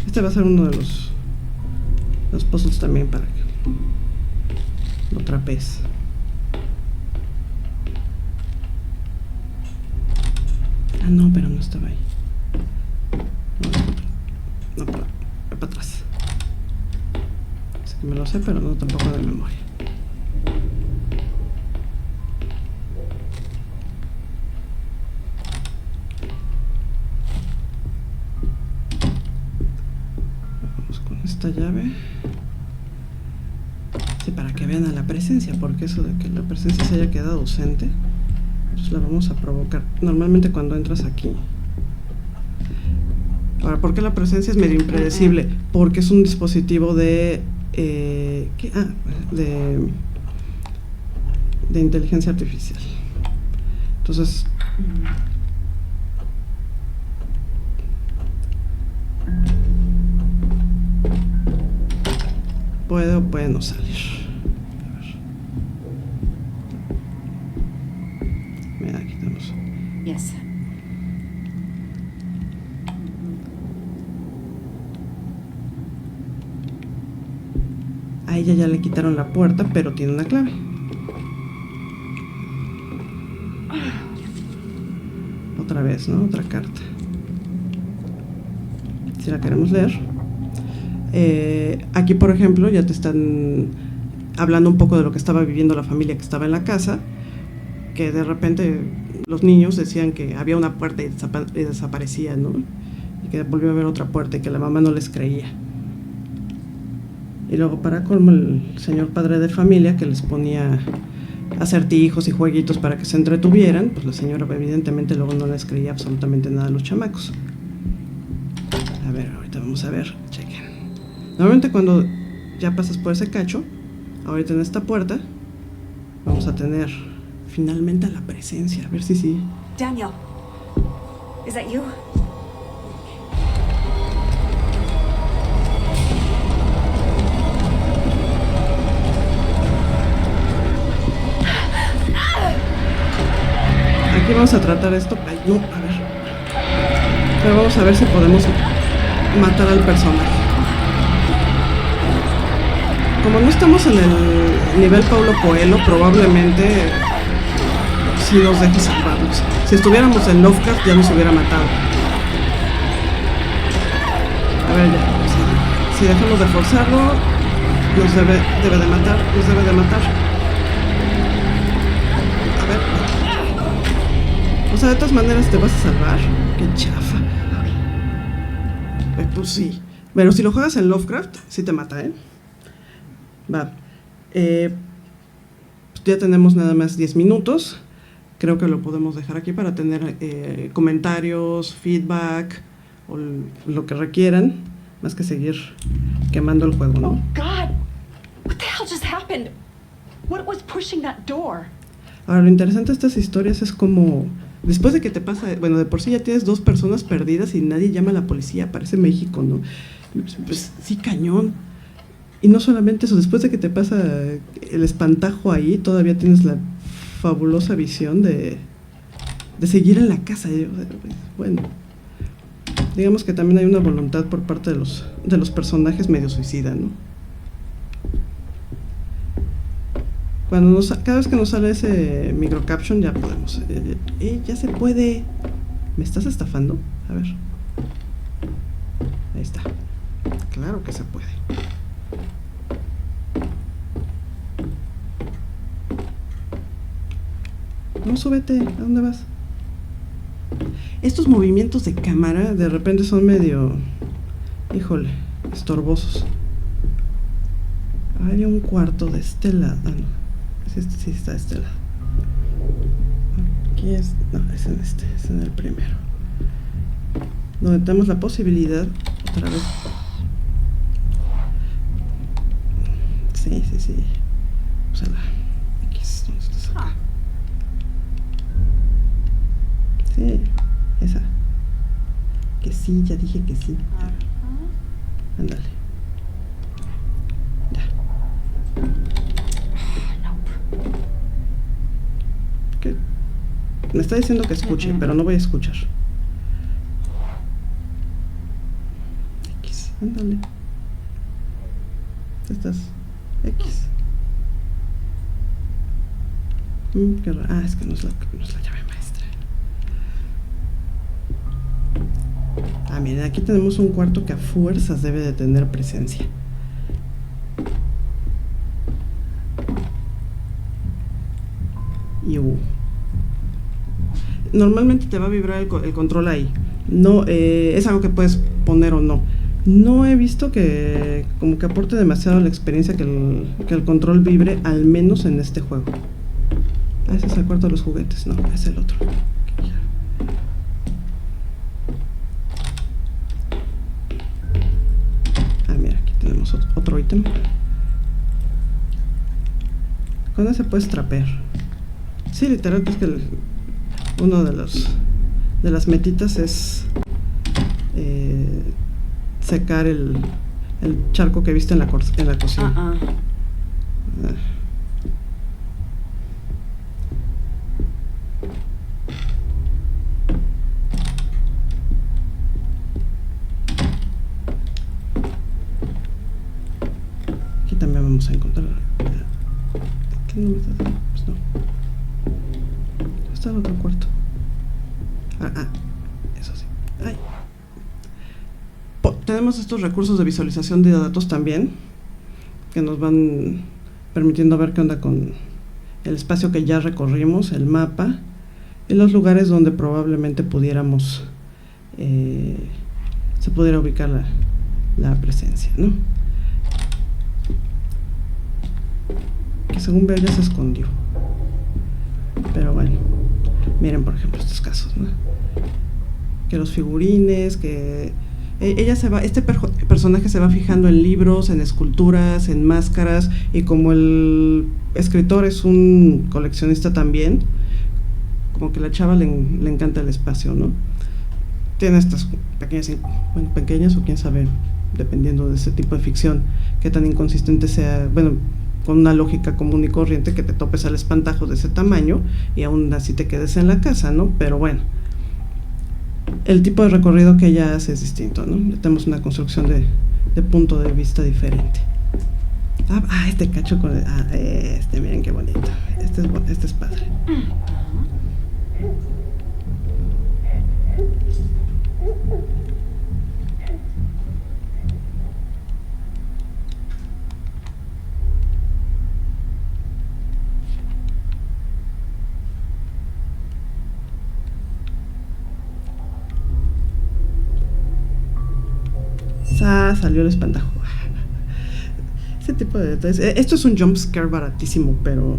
Este va a ser uno de los puzzles también para que lo trapees. Ah, no, pero no estaba ahí. No, disculpe. No, para atrás. Así que me lo sé, pero no tampoco de memoria. Esta llave, sí, para que vean a la presencia, porque eso de que la presencia se haya quedado ausente, pues la vamos a provocar normalmente cuando entras aquí. Ahora, ¿por qué la presencia es medio impredecible? Porque es un dispositivo de inteligencia artificial. Entonces puede o puede no salir. A ver. Mira, aquí tenemos. Yes. A ella ya le quitaron la puerta, pero tiene una clave. Otra vez, ¿no? Otra carta. Si la queremos leer. Aquí, por ejemplo, ya te están hablando un poco de lo que estaba viviendo la familia que estaba en la casa, que de repente los niños decían que había una puerta y desaparecía, ¿no? Y que volvió a haber otra puerta y que la mamá no les creía. Y luego, para colmo, el señor padre de familia, que les ponía acertijos y jueguitos para que se entretuvieran, pues la señora evidentemente luego no les creía absolutamente nada a los chamacos. A ver, ahorita vamos a ver, chequen. Normalmente cuando ya pasas por ese cacho, ahorita en esta puerta, vamos a tener finalmente a la presencia, a ver si sí. Daniel, is that you? Aquí vamos a tratar esto. Ay, no, a ver. Pero vamos a ver si podemos matar al personaje. Como no estamos en el nivel Paulo Coelho, probablemente sí nos deje salvarnos. Si estuviéramos en Lovecraft ya nos hubiera matado. A ver, ya. Si dejamos de forzarlo, Nos debe de matar, nos debe de matar. A ver. O sea, de todas maneras te vas a salvar. Qué chafa. Pues sí. Pero si lo juegas en Lovecraft, sí te mata, ¿eh? Va. Pues ya tenemos nada más 10 minutos. Creo que lo podemos dejar aquí para tener comentarios, feedback o lo que requieran, más que seguir quemando el juego, ¿no? Oh, God! What the hell just happened? What was pushing that door? Ahora, lo interesante de estas historias es como, después de que te pasa, bueno, de por sí ya tienes 2 personas perdidas y nadie llama a la policía, parece México, ¿no? Pues sí, cañón. Y no solamente eso, después de que te pasa el espantajo ahí, todavía tienes la fabulosa visión de seguir en la casa. Bueno, digamos que también hay una voluntad por parte de los personajes medio suicida, ¿no? Cada vez que nos sale ese microcaption ya podemos. Ya se puede. ¿Me estás estafando? A ver. Ahí está. Claro que se puede. No, súbete. ¿A dónde vas? Estos movimientos de cámara de repente son medio, híjole, estorbosos. Hay un cuarto de este lado. Ah, no. Sí está de este lado. Aquí es. No, es en este. Es en el primero. Donde tenemos la posibilidad. Otra vez. Sí. Úsala. X. ¿Dónde estás acá? Sí, esa. Que sí, ya dije que sí. Ándale. Ya. ¿Qué? Me está diciendo que escuche, pero no voy a escuchar. X, ándale. Estás. X. Qué raro. Ah, es que no es la llave maestra. Ah, miren, aquí tenemos un cuarto que a fuerzas debe de tener presencia. Y normalmente te va a vibrar el control ahí. No, es algo que puedes poner o no. No he visto que como que aporte demasiado a la experiencia que el control vibre, al menos en este juego. Ah, ese es el cuarto de los juguetes. No, es el otro. Ah, mira, aquí tenemos otro ítem. Con ese puedes trapear. Sí, literal, es que uno de las metitas es secar el charco que viste en la cocina. Ah. Aquí también vamos a encontrar. ¿Qué no me estás dando? Pues no. Está el otro cuarto. Eso sí. Ay. Tenemos estos recursos de visualización de datos también, que nos van permitiendo ver qué onda con el espacio que ya recorrimos, el mapa, y los lugares donde probablemente pudiéramos se pudiera ubicar la presencia, ¿no? Que según veo ya se escondió. Pero bueno, miren por ejemplo estos casos, ¿no? Que los figurines, que este personaje se va fijando en libros, en esculturas, en máscaras, y como el escritor es un coleccionista también, como que a la chava le encanta el espacio, ¿no? Tiene estas pequeñas o quién sabe, dependiendo de ese tipo de ficción, qué tan inconsistente sea, bueno, con una lógica común y corriente, que te topes al espantajo de ese tamaño y aún así te quedes en la casa, ¿no? Pero bueno, el tipo de recorrido que ella hace es distinto, ¿no? Ya tenemos una construcción de punto de vista diferente. Este cacho con miren qué bonito. Este es padre. Salió el espantajo. Ese tipo de detalles. Esto es un jump scare baratísimo, pero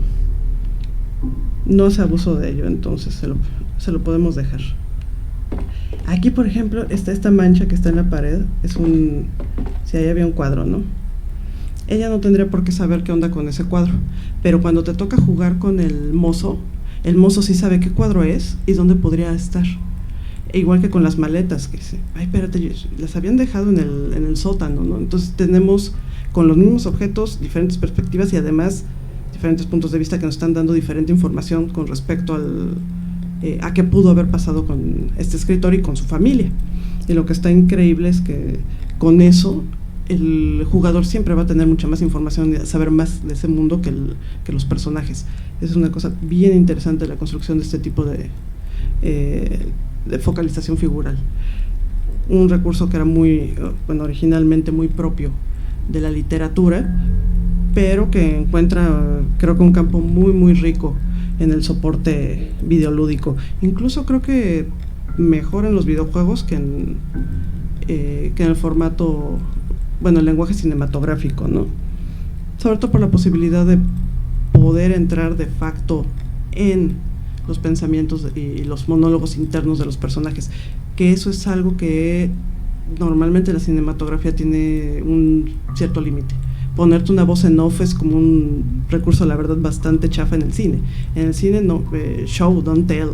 no se abuso de ello, entonces se lo podemos dejar. Aquí, por ejemplo, está esta mancha que está en la pared. Si ahí había un cuadro, ¿no? Ella no tendría por qué saber qué onda con ese cuadro, pero cuando te toca jugar con el mozo sí sabe qué cuadro es y dónde podría estar. Igual que con las maletas, que dice, ay, espérate, las habían dejado en el sótano, ¿no? Entonces tenemos con los mismos objetos diferentes perspectivas y además diferentes puntos de vista que nos están dando diferente información con respecto a qué pudo haber pasado con este escritor y con su familia. Y lo que está increíble es que con eso el jugador siempre va a tener mucha más información y saber más de ese mundo que los personajes. Es una cosa bien interesante la construcción de este tipo de focalización figural. Un recurso que era originalmente muy propio de la literatura, pero que encuentra, creo que un campo muy, muy rico en el soporte videolúdico. Incluso creo que mejor en los videojuegos que en el formato, el lenguaje cinematográfico, ¿no? Sobre todo por la posibilidad de poder entrar de facto en los pensamientos y los monólogos internos de los personajes, que eso es algo que normalmente la cinematografía tiene un cierto límite. Ponerte una voz en off es como un recurso, la verdad, bastante chafa en el cine. En el cine no, show, don't tell,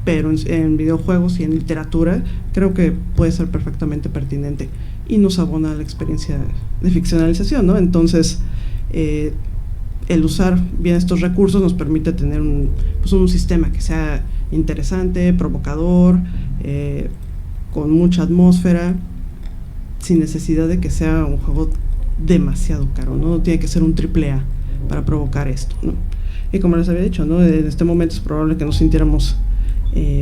pero en videojuegos y en literatura creo que puede ser perfectamente pertinente y nos abona la experiencia de ficcionalización, ¿no? Entonces, el usar bien estos recursos nos permite tener un sistema que sea interesante, provocador, con mucha atmósfera, sin necesidad de que sea un juego demasiado caro, ¿no? No tiene que ser un AAA para provocar esto, ¿no? Y como les había dicho, ¿no? En este momento es probable que no sintiéramos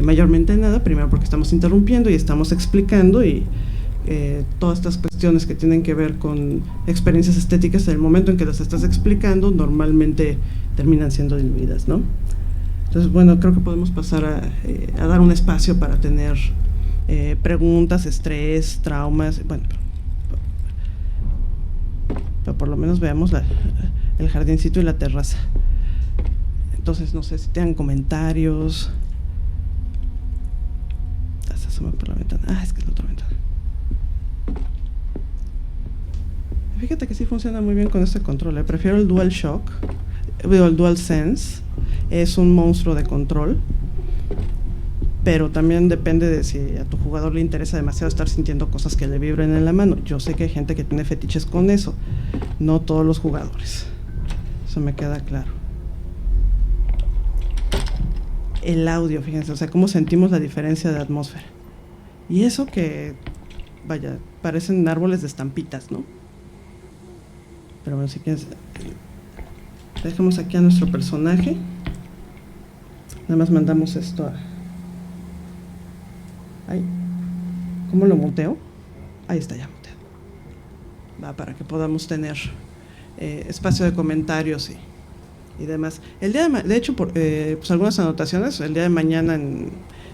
mayormente nada, primero porque estamos interrumpiendo y estamos explicando, y todas estas cuestiones que tienen que ver con experiencias estéticas, en el momento en que las estás explicando, normalmente terminan siendo diluidas, ¿no? Entonces, creo que podemos pasar a dar un espacio para tener preguntas, estrés, traumas, pero por lo menos veamos el jardincito y la terraza. Entonces, no sé si tengan comentarios. Se asoma por la ventana. Es que es la otra ventana. Fíjate que sí funciona muy bien con este control. Prefiero el DualShock, el DualSense. Es un monstruo de control, pero también depende de si a tu jugador le interesa demasiado estar sintiendo cosas que le vibren en la mano. Yo sé que hay gente que tiene fetiches con eso, no todos los jugadores, eso me queda claro. El audio, fíjense, o sea, cómo sentimos la diferencia de atmósfera. Y eso que, parecen árboles de estampitas, ¿no? Pero si quieres, dejemos aquí a nuestro personaje. Nada más mandamos esto ¿cómo lo muteo? Ahí está ya muteado. Para que podamos tener espacio de comentarios y demás. De hecho, algunas anotaciones, el día de mañana en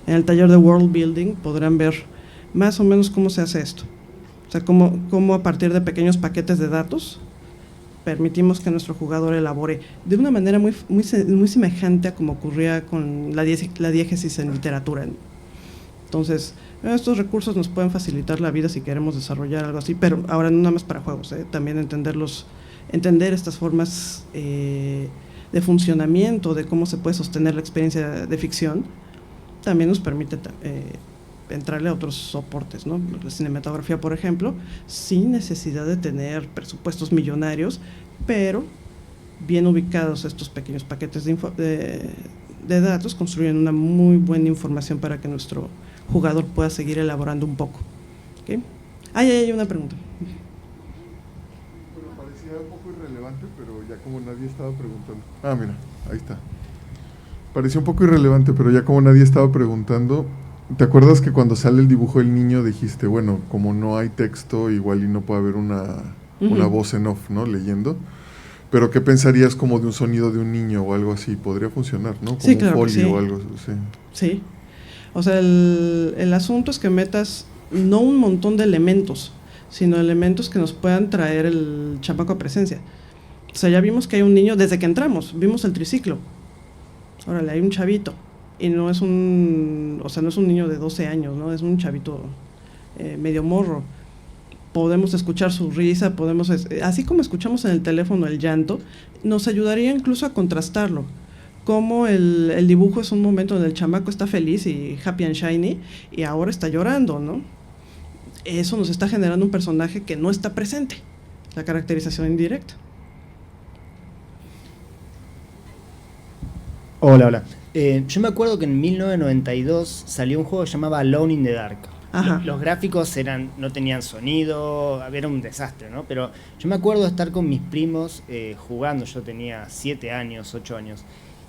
el taller de World Building podrán ver más o menos cómo se hace esto. O sea, cómo a partir de pequeños paquetes de datos permitimos que nuestro jugador elabore de una manera muy, muy, muy semejante a como ocurría con la diégesis en literatura. Entonces, estos recursos nos pueden facilitar la vida si queremos desarrollar algo así, pero ahora no nada más para juegos, también entender estas formas de funcionamiento, de cómo se puede sostener la experiencia de ficción, también nos permite entrarle a otros soportes, ¿no? La cinematografía, por ejemplo, sin necesidad de tener presupuestos millonarios, pero bien ubicados estos pequeños paquetes de datos construyen una muy buena información para que nuestro jugador pueda seguir elaborando un poco. ¿Okay? Hay una pregunta. Bueno, parecía un poco irrelevante, pero ya como nadie estaba preguntando. Mira, ahí está. Parecía un poco irrelevante, pero ya como nadie estaba preguntando, ¿te acuerdas que cuando sale el dibujo del niño dijiste, como no hay texto, igual y no puede haber una voz en off, ¿no? Leyendo. Pero ¿qué pensarías como de un sonido de un niño o algo así? Podría funcionar, ¿no? Como sí, claro, un folio sí. o algo así. Sí. O sea, el asunto es que metas no un montón de elementos, sino elementos que nos puedan traer el chamaco a presencia. O sea, ya vimos que hay un niño, desde que entramos, vimos el triciclo. Órale, hay un chavito, y no es un niño de 12 años, ¿no? Es un chavito medio morro. Podemos escuchar su risa, así como escuchamos en el teléfono el llanto, nos ayudaría incluso a contrastarlo. Como el dibujo es un momento donde el chamaco está feliz y happy and shiny, y ahora está llorando, ¿no? Eso nos está generando un personaje que no está presente, la caracterización indirecta. Hola. Yo me acuerdo que en 1992 salió un juego que se llamaba Alone in the Dark. Ajá. Los gráficos no tenían sonido, era un desastre, ¿no? Pero yo me acuerdo de estar con mis primos jugando, yo tenía 7 años, 8 años,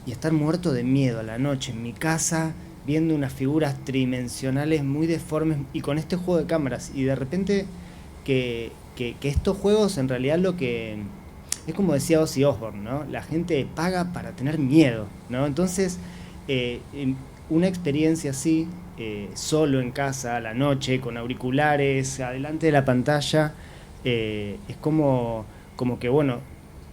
y estar muerto de miedo a la noche en mi casa, viendo unas figuras tridimensionales muy deformes y con este juego de cámaras. Y de repente que estos juegos en realidad lo que... Es como decía Ozzy Osbourne, ¿no? La gente paga para tener miedo, ¿no? Entonces, una experiencia así, solo en casa, a la noche, con auriculares, adelante de la pantalla, es como que, bueno,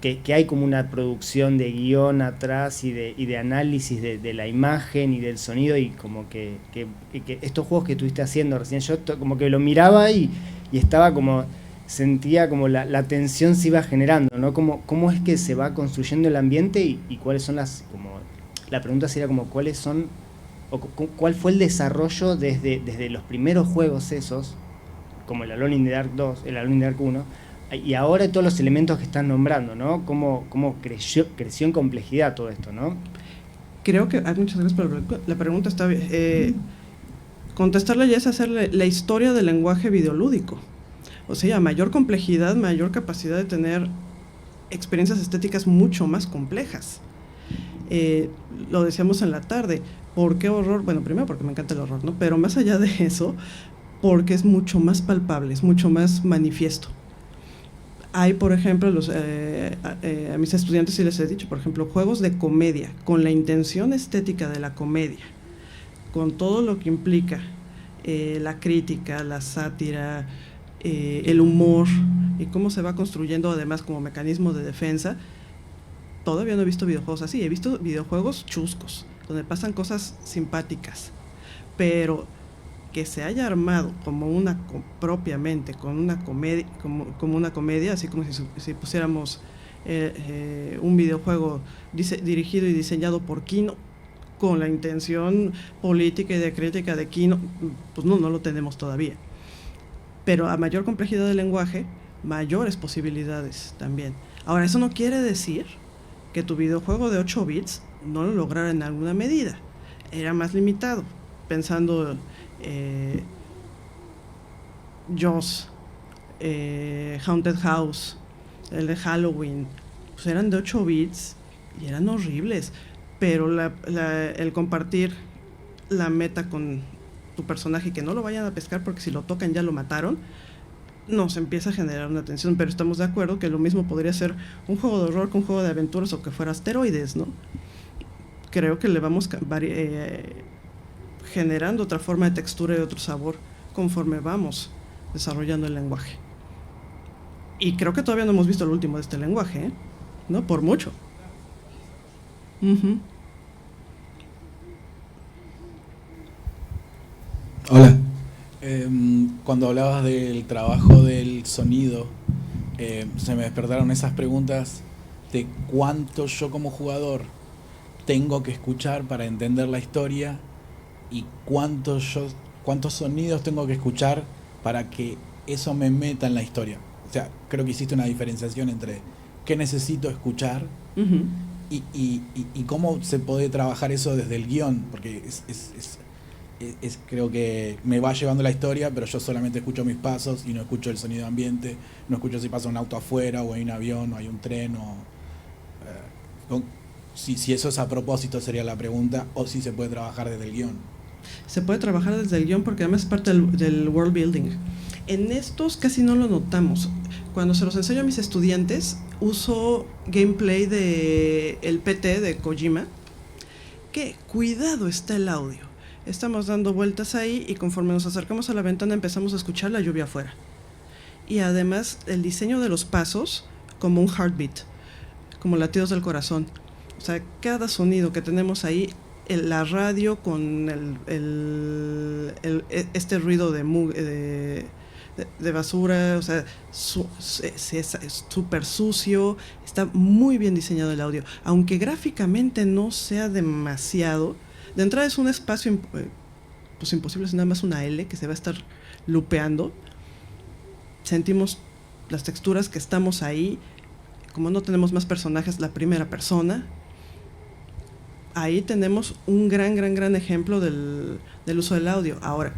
que hay como una producción de guión atrás y de análisis de la imagen y del sonido, y como que estos juegos que estuviste haciendo recién, yo como que lo miraba y estaba como... Sentía como la tensión se iba generando, ¿no? ¿Cómo es que se va construyendo el ambiente y cuáles son la pregunta sería como cuáles son, o cuál fue el desarrollo desde los primeros juegos esos, como el Alone in the Dark 2, el Alone in the Dark 1, y ahora todos los elementos que están nombrando, ¿no? ¿Cómo creció en complejidad todo esto, ¿no? Creo que, muchas gracias por la pregunta, está bien. Contestarla ya es hacerle la historia del lenguaje videolúdico. O sea, mayor complejidad, mayor capacidad de tener experiencias estéticas mucho más complejas. Lo decíamos en la tarde. ¿Por qué horror? Bueno, primero porque me encanta el horror, ¿no? Pero más allá de eso, porque es mucho más palpable, es mucho más manifiesto. Hay, por ejemplo, a mis estudiantes sí les he dicho, por ejemplo, juegos de comedia, con la intención estética de la comedia, con todo lo que implica la crítica, la sátira, el humor y cómo se va construyendo además como mecanismo de defensa. Todavía no he visto videojuegos así, he visto videojuegos chuscos, donde pasan cosas simpáticas, pero que se haya armado como propiamente, con una comedia, como una comedia, así como si pusiéramos un videojuego dirigido y diseñado por Kino, con la intención política y de crítica de Kino, pues no lo tenemos todavía. Pero a mayor complejidad del lenguaje, mayores posibilidades también. Ahora, eso no quiere decir que tu videojuego de 8 bits no lo lograra en alguna medida. Era más limitado. Pensando Jaws, Haunted House, el de Halloween, pues eran de 8 bits y eran horribles. Pero el compartir la meta con tu personaje y que no lo vayan a pescar porque si lo tocan ya lo mataron, nos empieza a generar una tensión. Pero estamos de acuerdo que lo mismo podría ser un juego de horror que un juego de aventuras o que fuera Asteroides, ¿no? Creo que le vamos generando otra forma de textura y otro sabor conforme vamos desarrollando el lenguaje. Y creo que todavía no hemos visto el último de este lenguaje, ¿no? Por mucho. Hola. Cuando hablabas del trabajo del sonido, se me despertaron esas preguntas de cuánto yo como jugador tengo que escuchar para entender la historia y cuántos sonidos tengo que escuchar para que eso me meta en la historia. O sea, creo que hiciste una diferenciación entre qué necesito escuchar y cómo se puede trabajar eso desde el guión, porque creo que me va llevando la historia, pero yo solamente escucho mis pasos y no escucho el sonido ambiente, no escucho si pasa un auto afuera o hay un avión o hay un tren si eso es a propósito sería la pregunta, o si se puede trabajar desde el guión. Se puede trabajar desde el guión porque además es parte del world building. En estos casi no lo notamos. Cuando se los enseño a mis estudiantes, uso gameplay de el PT de Kojima, que cuidado está el audio. Estamos dando vueltas ahí y conforme nos acercamos a la ventana empezamos a escuchar la lluvia afuera. y además el diseño de los pasos como un heartbeat, como latidos del corazón. O sea, cada sonido que tenemos ahí, la radio con este ruido de basura, o sea, es súper sucio, está muy bien diseñado el audio, aunque gráficamente no sea demasiado. De entrada es un espacio pues imposible, es nada más una L que se va a estar lupeando. Sentimos las texturas que estamos ahí, como no tenemos más personajes, la primera persona. Ahí tenemos un gran ejemplo del uso del audio. Ahora,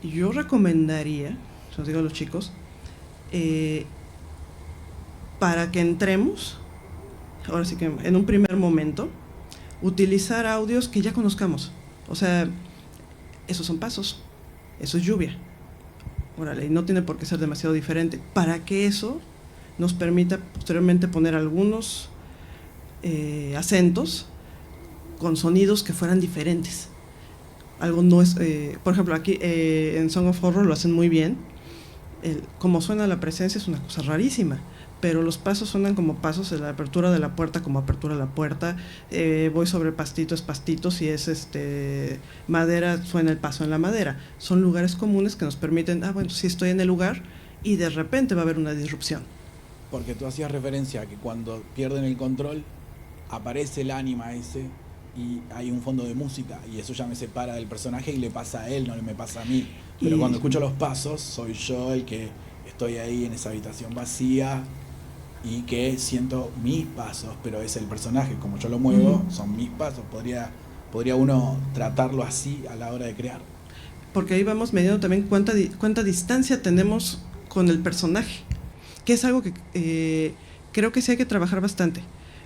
yo recomendaría, se los digo a los chicos, para que entremos, ahora sí que en un primer momento, utilizar audios que ya conozcamos. O sea, esos son pasos, eso es lluvia. Órale, y no tiene por qué ser demasiado diferente, para que eso nos permita posteriormente poner algunos acentos con sonidos que fueran diferentes. Algo no es, por ejemplo, aquí en Song of Horror lo hacen muy bien. Como suena la presencia es una cosa rarísima, pero los pasos suenan como pasos de la apertura de la puerta, como apertura de la puerta. Voy sobre pastitos, si es madera, suena el paso en la madera. Son lugares comunes que nos permiten, bueno, sí estoy en el lugar, y de repente va a haber una disrupción. Porque tú hacías referencia a que cuando pierden el control, aparece el ánima ese y hay un fondo de música, y eso ya me separa del personaje y le pasa a él, no me pasa a mí. Pero cuando escucho los pasos, soy yo el que estoy ahí en esa habitación vacía y que siento mis pasos, pero es el personaje, como yo lo muevo, son mis pasos. Podría uno tratarlo así a la hora de crear. Porque ahí vamos midiendo también cuánta distancia tenemos con el personaje, que es algo que creo que sí hay que trabajar bastante.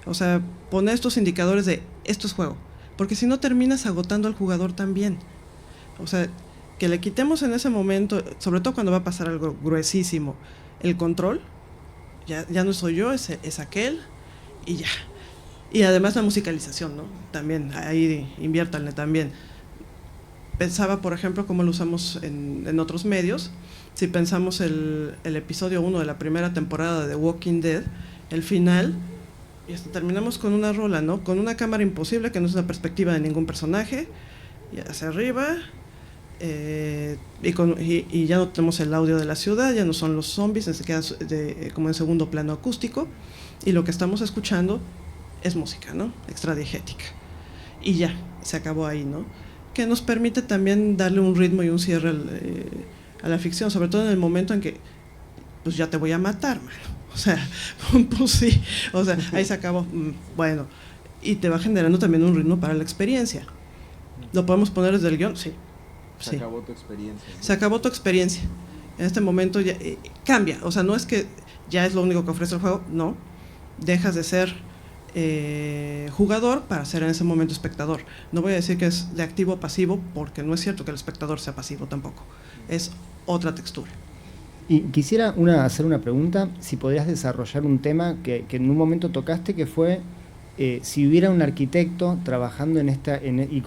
O sea, poner estos indicadores de esto es juego, porque si no terminas agotando al jugador también. O sea, que le quitemos en ese momento, sobre todo cuando va a pasar algo gruesísimo, el control, ya no soy yo, es aquel, y ya. Y además la musicalización, ¿no? También, ahí inviértanle también. Pensaba, por ejemplo, cómo lo usamos en otros medios. Si pensamos el episodio 1 de la primera temporada de Walking Dead, el final, y hasta terminamos con una rola, ¿no? Con una cámara imposible, que no es una perspectiva de ningún personaje, y hacia arriba, y ya no tenemos el audio de la ciudad, ya no son los zombies, se queda como en segundo plano acústico, y lo que estamos escuchando es música, ¿no? Extradiegética. Y ya, se acabó ahí, ¿no? Que nos permite también darle un ritmo y un cierre a la ficción, sobre todo en el momento en que, pues ya te voy a matar, mano. O sea, pues sí, o sea, ahí se acabó. Bueno, y te va generando también un ritmo para la experiencia. ¿Lo podemos poner desde el guión? Sí. Se acabó tu experiencia, ¿no? Se acabó tu experiencia. En este momento ya cambia. O sea, no es que ya es lo único que ofrece el juego, no. Dejas de ser jugador para ser en ese momento espectador. No voy a decir que es de activo o pasivo, porque no es cierto que el espectador sea pasivo tampoco. Es otra textura. Y quisiera hacer una pregunta, si podrías desarrollar un tema que en un momento tocaste, que fue si hubiera un arquitecto trabajando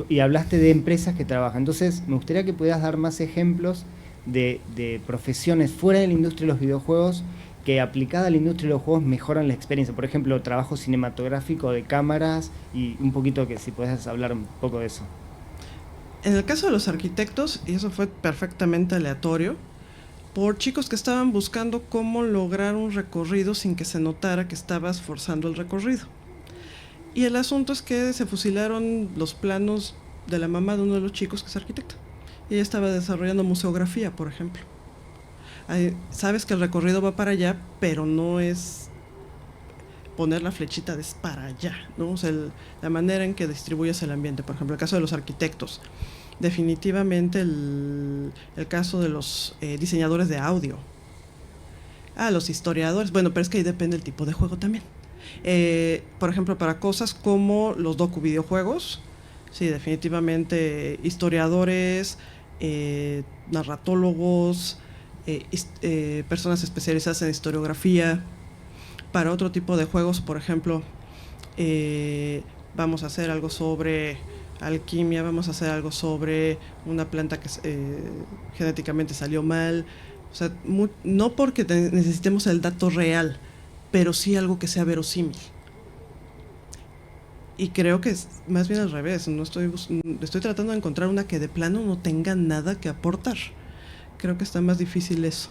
y hablaste de empresas que trabajan. Entonces, me gustaría que pudieras dar más ejemplos de profesiones fuera de la industria de los videojuegos que aplicada a la industria de los juegos mejoran la experiencia. Por ejemplo, trabajo cinematográfico de cámaras, y un poquito que si puedes hablar un poco de eso. En el caso de los arquitectos, y eso fue perfectamente aleatorio, por chicos que estaban buscando cómo lograr un recorrido sin que se notara que estabas forzando el recorrido. Y el asunto es que se fusilaron los planos de la mamá de uno de los chicos que es arquitecta. Y ella estaba desarrollando museografía, por ejemplo. Sabes que el recorrido va para allá, pero no es poner la flechita de para allá, ¿no? O sea, la manera en que distribuyes el ambiente. Por ejemplo, el caso de los arquitectos. Definitivamente el caso de los diseñadores de audio. Los historiadores. Bueno, pero es que ahí depende el tipo de juego también. Por ejemplo, para cosas como los docu-videojuegos, sí, definitivamente historiadores, narratólogos, personas especializadas en historiografía. Para otro tipo de juegos, por ejemplo, vamos a hacer algo sobre alquimia, vamos a hacer algo sobre una planta que genéticamente salió mal. O O sea, no porque necesitemos el dato real, pero sí algo que sea verosímil. Y creo que es más bien al revés. Estoy tratando de encontrar una que de plano no tenga nada que aportar. Creo que está más difícil eso.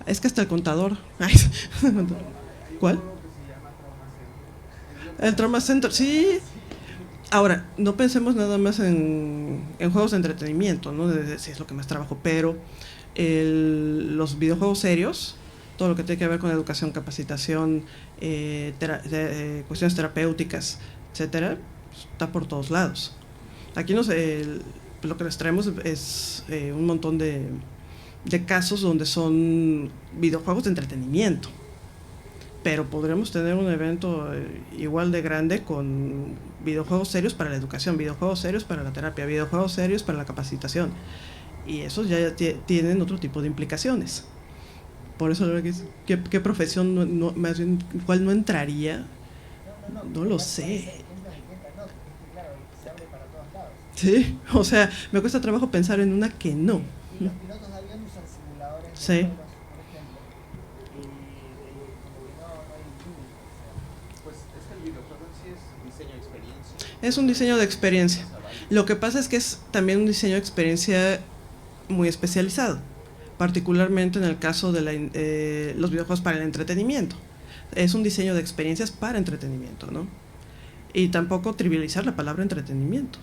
Es que hasta el contador. ¿Cuál? El Trauma Center, sí. Ahora, no pensemos nada más en juegos de entretenimiento, ¿no? Si es lo que más trabajo, pero los videojuegos serios, todo lo que tiene que ver con educación, capacitación, cuestiones terapéuticas, etcétera, está por todos lados. Aquí lo que les traemos es un montón de casos donde son videojuegos de entretenimiento, pero podremos tener un evento igual de grande con videojuegos serios para la educación, videojuegos serios para la terapia, videojuegos serios para la capacitación, y esos ya tienen otro tipo de implicaciones. Por eso, ¿qué profesión, más bien, cuál no entraría? No lo sé. Sí, o sea, me cuesta trabajo pensar en una que no. Y los pilotos de avión usan simuladores. Sí. Por ejemplo. No hay límite. Pues es que el videojuego en sí es diseño de experiencia. Es un diseño de experiencia. Lo que pasa es que es también un diseño de experiencia muy especializado, particularmente en el caso de los videojuegos para el entretenimiento. Es un diseño de experiencias para entretenimiento, ¿no? Y tampoco trivializar la palabra entretenimiento,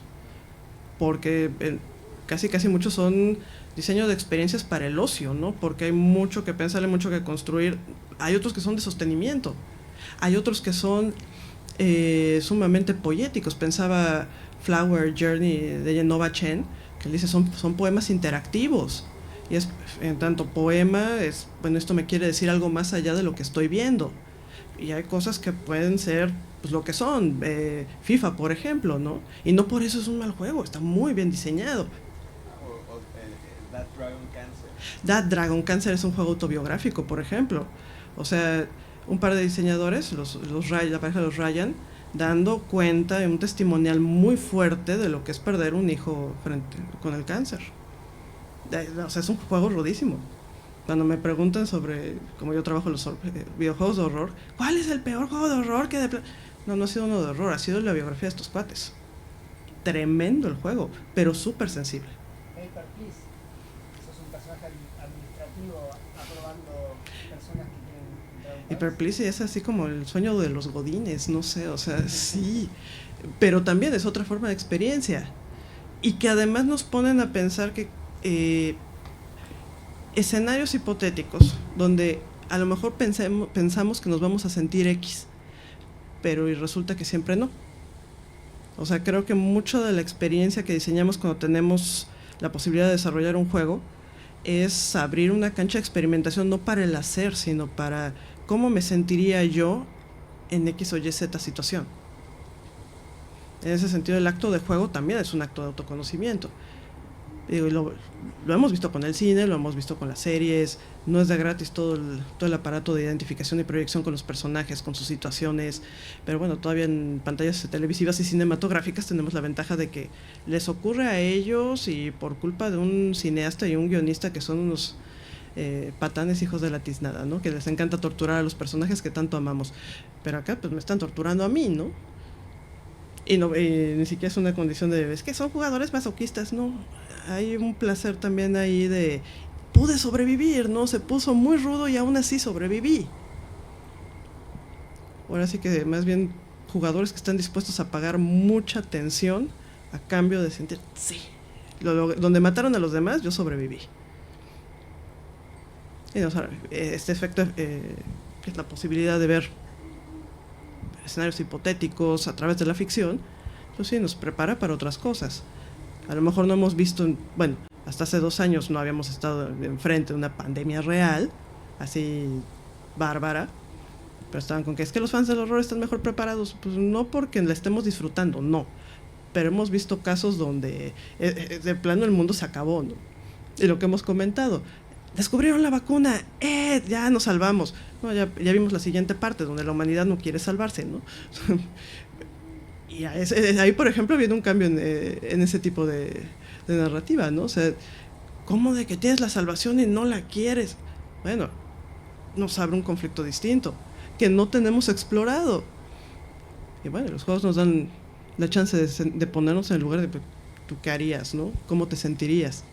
porque casi muchos son diseño de experiencias para el ocio, ¿no? Porque hay mucho que pensar, hay mucho que construir. Hay otros que son de sostenimiento, hay otros que son sumamente poéticos. Pensaba Flower Journey de Yenova Chen, que dice son poemas interactivos. Y es, en tanto poema, bueno, esto me quiere decir algo más allá de lo que estoy viendo. Y hay cosas que pueden ser pues lo que son, FIFA, por ejemplo, ¿no? Y no por eso es un mal juego, está muy bien diseñado. That Dragon Cancer. That Dragon Cancer es un juego autobiográfico, por ejemplo. O sea, un par de diseñadores, la pareja de los Ryan, dando cuenta de un testimonial muy fuerte de lo que es perder un hijo con el cáncer. O sea, es un juego rudísimo. Cuando me preguntan sobre, como yo trabajo en los videojuegos de horror, ¿cuál es el peor juego de horror que no ha sido uno de horror, ha sido la biografía de estos cuates. Tremendo el juego, pero súper sensible. Paper Please. Sos un personaje administrativo aprobando personas que quieren... Paper Please es así como el sueño de los godines, no sé, o sea, sí. Pero también es otra forma de experiencia. Y que además nos ponen a pensar que escenarios hipotéticos donde a lo mejor pensamos que nos vamos a sentir X, pero y resulta que siempre no. O sea, creo que mucho de la experiencia que diseñamos cuando tenemos la posibilidad de desarrollar un juego es abrir una cancha de experimentación, no para el hacer, sino para cómo me sentiría yo en X o Y Z situación. En ese sentido, el acto de juego también es un acto de autoconocimiento. Digo, lo hemos visto con el cine, lo hemos visto con las series, no es de gratis todo el aparato de identificación y proyección con los personajes, con sus situaciones, pero bueno, todavía en pantallas televisivas y cinematográficas tenemos la ventaja de que les ocurre a ellos y por culpa de un cineasta y un guionista que son unos patanes hijos de la tiznada, ¿no? Que les encanta torturar a los personajes que tanto amamos, pero acá pues me están torturando a mí, ¿no? Y ni siquiera es una condición de, es que son jugadores masoquistas, no. Hay un placer también ahí de, pude sobrevivir, ¿no? Se puso muy rudo y aún así sobreviví. Ahora sí que más bien jugadores que están dispuestos a pagar mucha tensión a cambio de sentir, sí, donde mataron a los demás, yo sobreviví. Y, o sea, este efecto, que es la posibilidad de ver escenarios hipotéticos a través de la ficción, pues sí, nos prepara para otras cosas. A lo mejor no hemos visto, bueno, hasta hace 2 años no habíamos estado enfrente de una pandemia real, así bárbara, pero estaban con que es que los fans del horror están mejor preparados. Pues no porque la estemos disfrutando, no, pero hemos visto casos donde de plano el mundo se acabó, ¿no? Y lo que hemos comentado, descubrieron la vacuna, ya nos salvamos. No, ya vimos la siguiente parte, donde la humanidad no quiere salvarse, ¿no? Y ahí, por ejemplo, viene un cambio en ese tipo de narrativa, ¿no? O sea, ¿Cómo de que tienes la salvación y no la quieres? Bueno, nos abre un conflicto distinto, que no tenemos explorado. Y bueno, los juegos nos dan la chance de ponernos en el lugar de tú qué harías, ¿no? ¿Cómo te sentirías?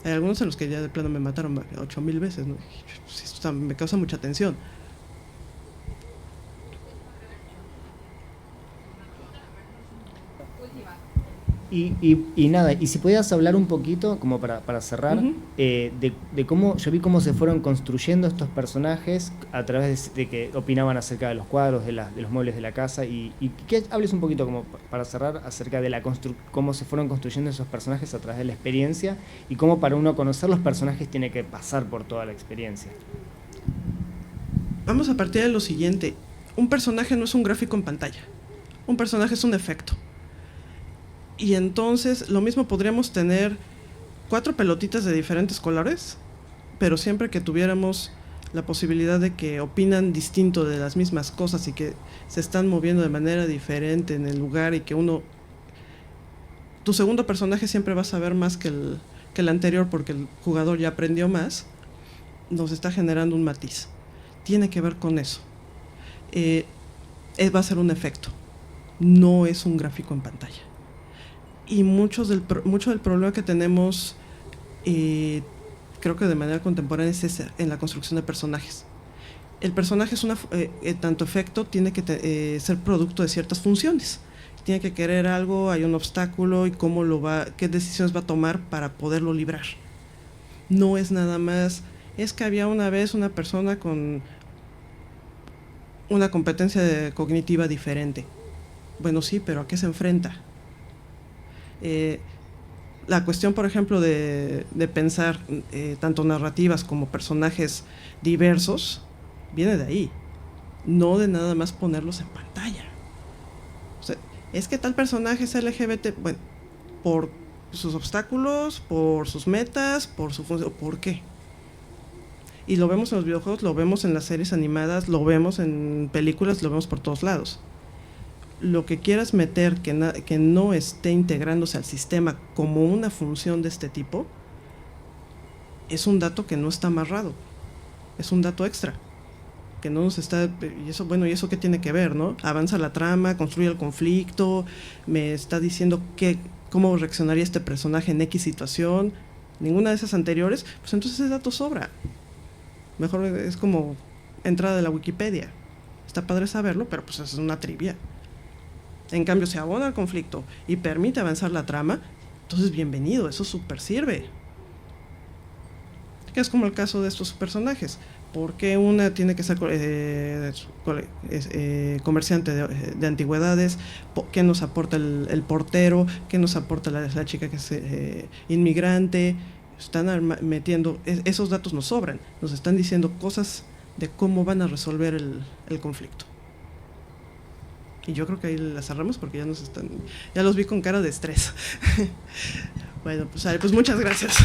Hay algunos en los que ya de plano me mataron 8,000 veces, ¿no? Esto me causa mucha tensión. Y nada, y si podías hablar un poquito, como para cerrar, de cómo, yo vi cómo se fueron construyendo estos personajes a través de que opinaban acerca de los cuadros, de los muebles de la casa, y que hables un poquito, como para cerrar, acerca de cómo se fueron construyendo esos personajes a través de la experiencia, y cómo para uno conocer los personajes tiene que pasar por toda la experiencia. Vamos a partir de lo siguiente. Un personaje no es un gráfico en pantalla. Un personaje es un efecto. Y entonces lo mismo podríamos tener 4 pelotitas de diferentes colores, pero siempre que tuviéramos la posibilidad de que opinan distinto de las mismas cosas y que se están moviendo de manera diferente en el lugar, y que tu segundo personaje siempre va a saber más que el anterior porque el jugador ya aprendió más, nos está generando un matiz. Tiene que ver con eso. Va a ser un efecto, no es un gráfico en pantalla. Y mucho del problema que tenemos, creo que de manera contemporánea, es ese, en la construcción de personajes. El personaje es tanto efecto, tiene que ser producto de ciertas funciones. Tiene que querer algo, hay un obstáculo, y qué decisiones va a tomar para poderlo librar. No es nada más, es que había una vez una persona con una competencia cognitiva diferente. Bueno, sí, pero ¿a qué se enfrenta? La cuestión, por ejemplo, de pensar tanto narrativas como personajes diversos, viene de ahí, no de nada más ponerlos en pantalla. O sea, es que tal personaje es LGBT, bueno, por sus obstáculos, por sus metas, por su función, ¿por qué? Y lo vemos en los videojuegos, lo vemos en las series animadas, lo vemos en películas, lo vemos por todos lados. Lo que quieras meter que no esté integrándose al sistema como una función de este tipo, es un dato que no está amarrado, es un dato extra, que no nos está, y eso qué tiene que ver, ¿no? Avanza la trama, construye el conflicto, me está diciendo cómo reaccionaría este personaje en X situación, ninguna de esas anteriores, pues entonces ese dato sobra. Mejor es como entrada de la Wikipedia, está padre saberlo, pero pues es una trivia. En cambio, si abona el conflicto y permite avanzar la trama, entonces bienvenido, eso súper sirve. Que es como el caso de estos personajes. ¿Por qué una tiene que ser comerciante de antigüedades? ¿Qué nos aporta el portero? ¿Qué nos aporta la chica que es inmigrante? Están metiendo, esos datos nos sobran, nos están diciendo cosas de cómo van a resolver el conflicto. Y yo creo que ahí la cerramos porque ya los vi con cara de estrés. Bueno, pues muchas gracias.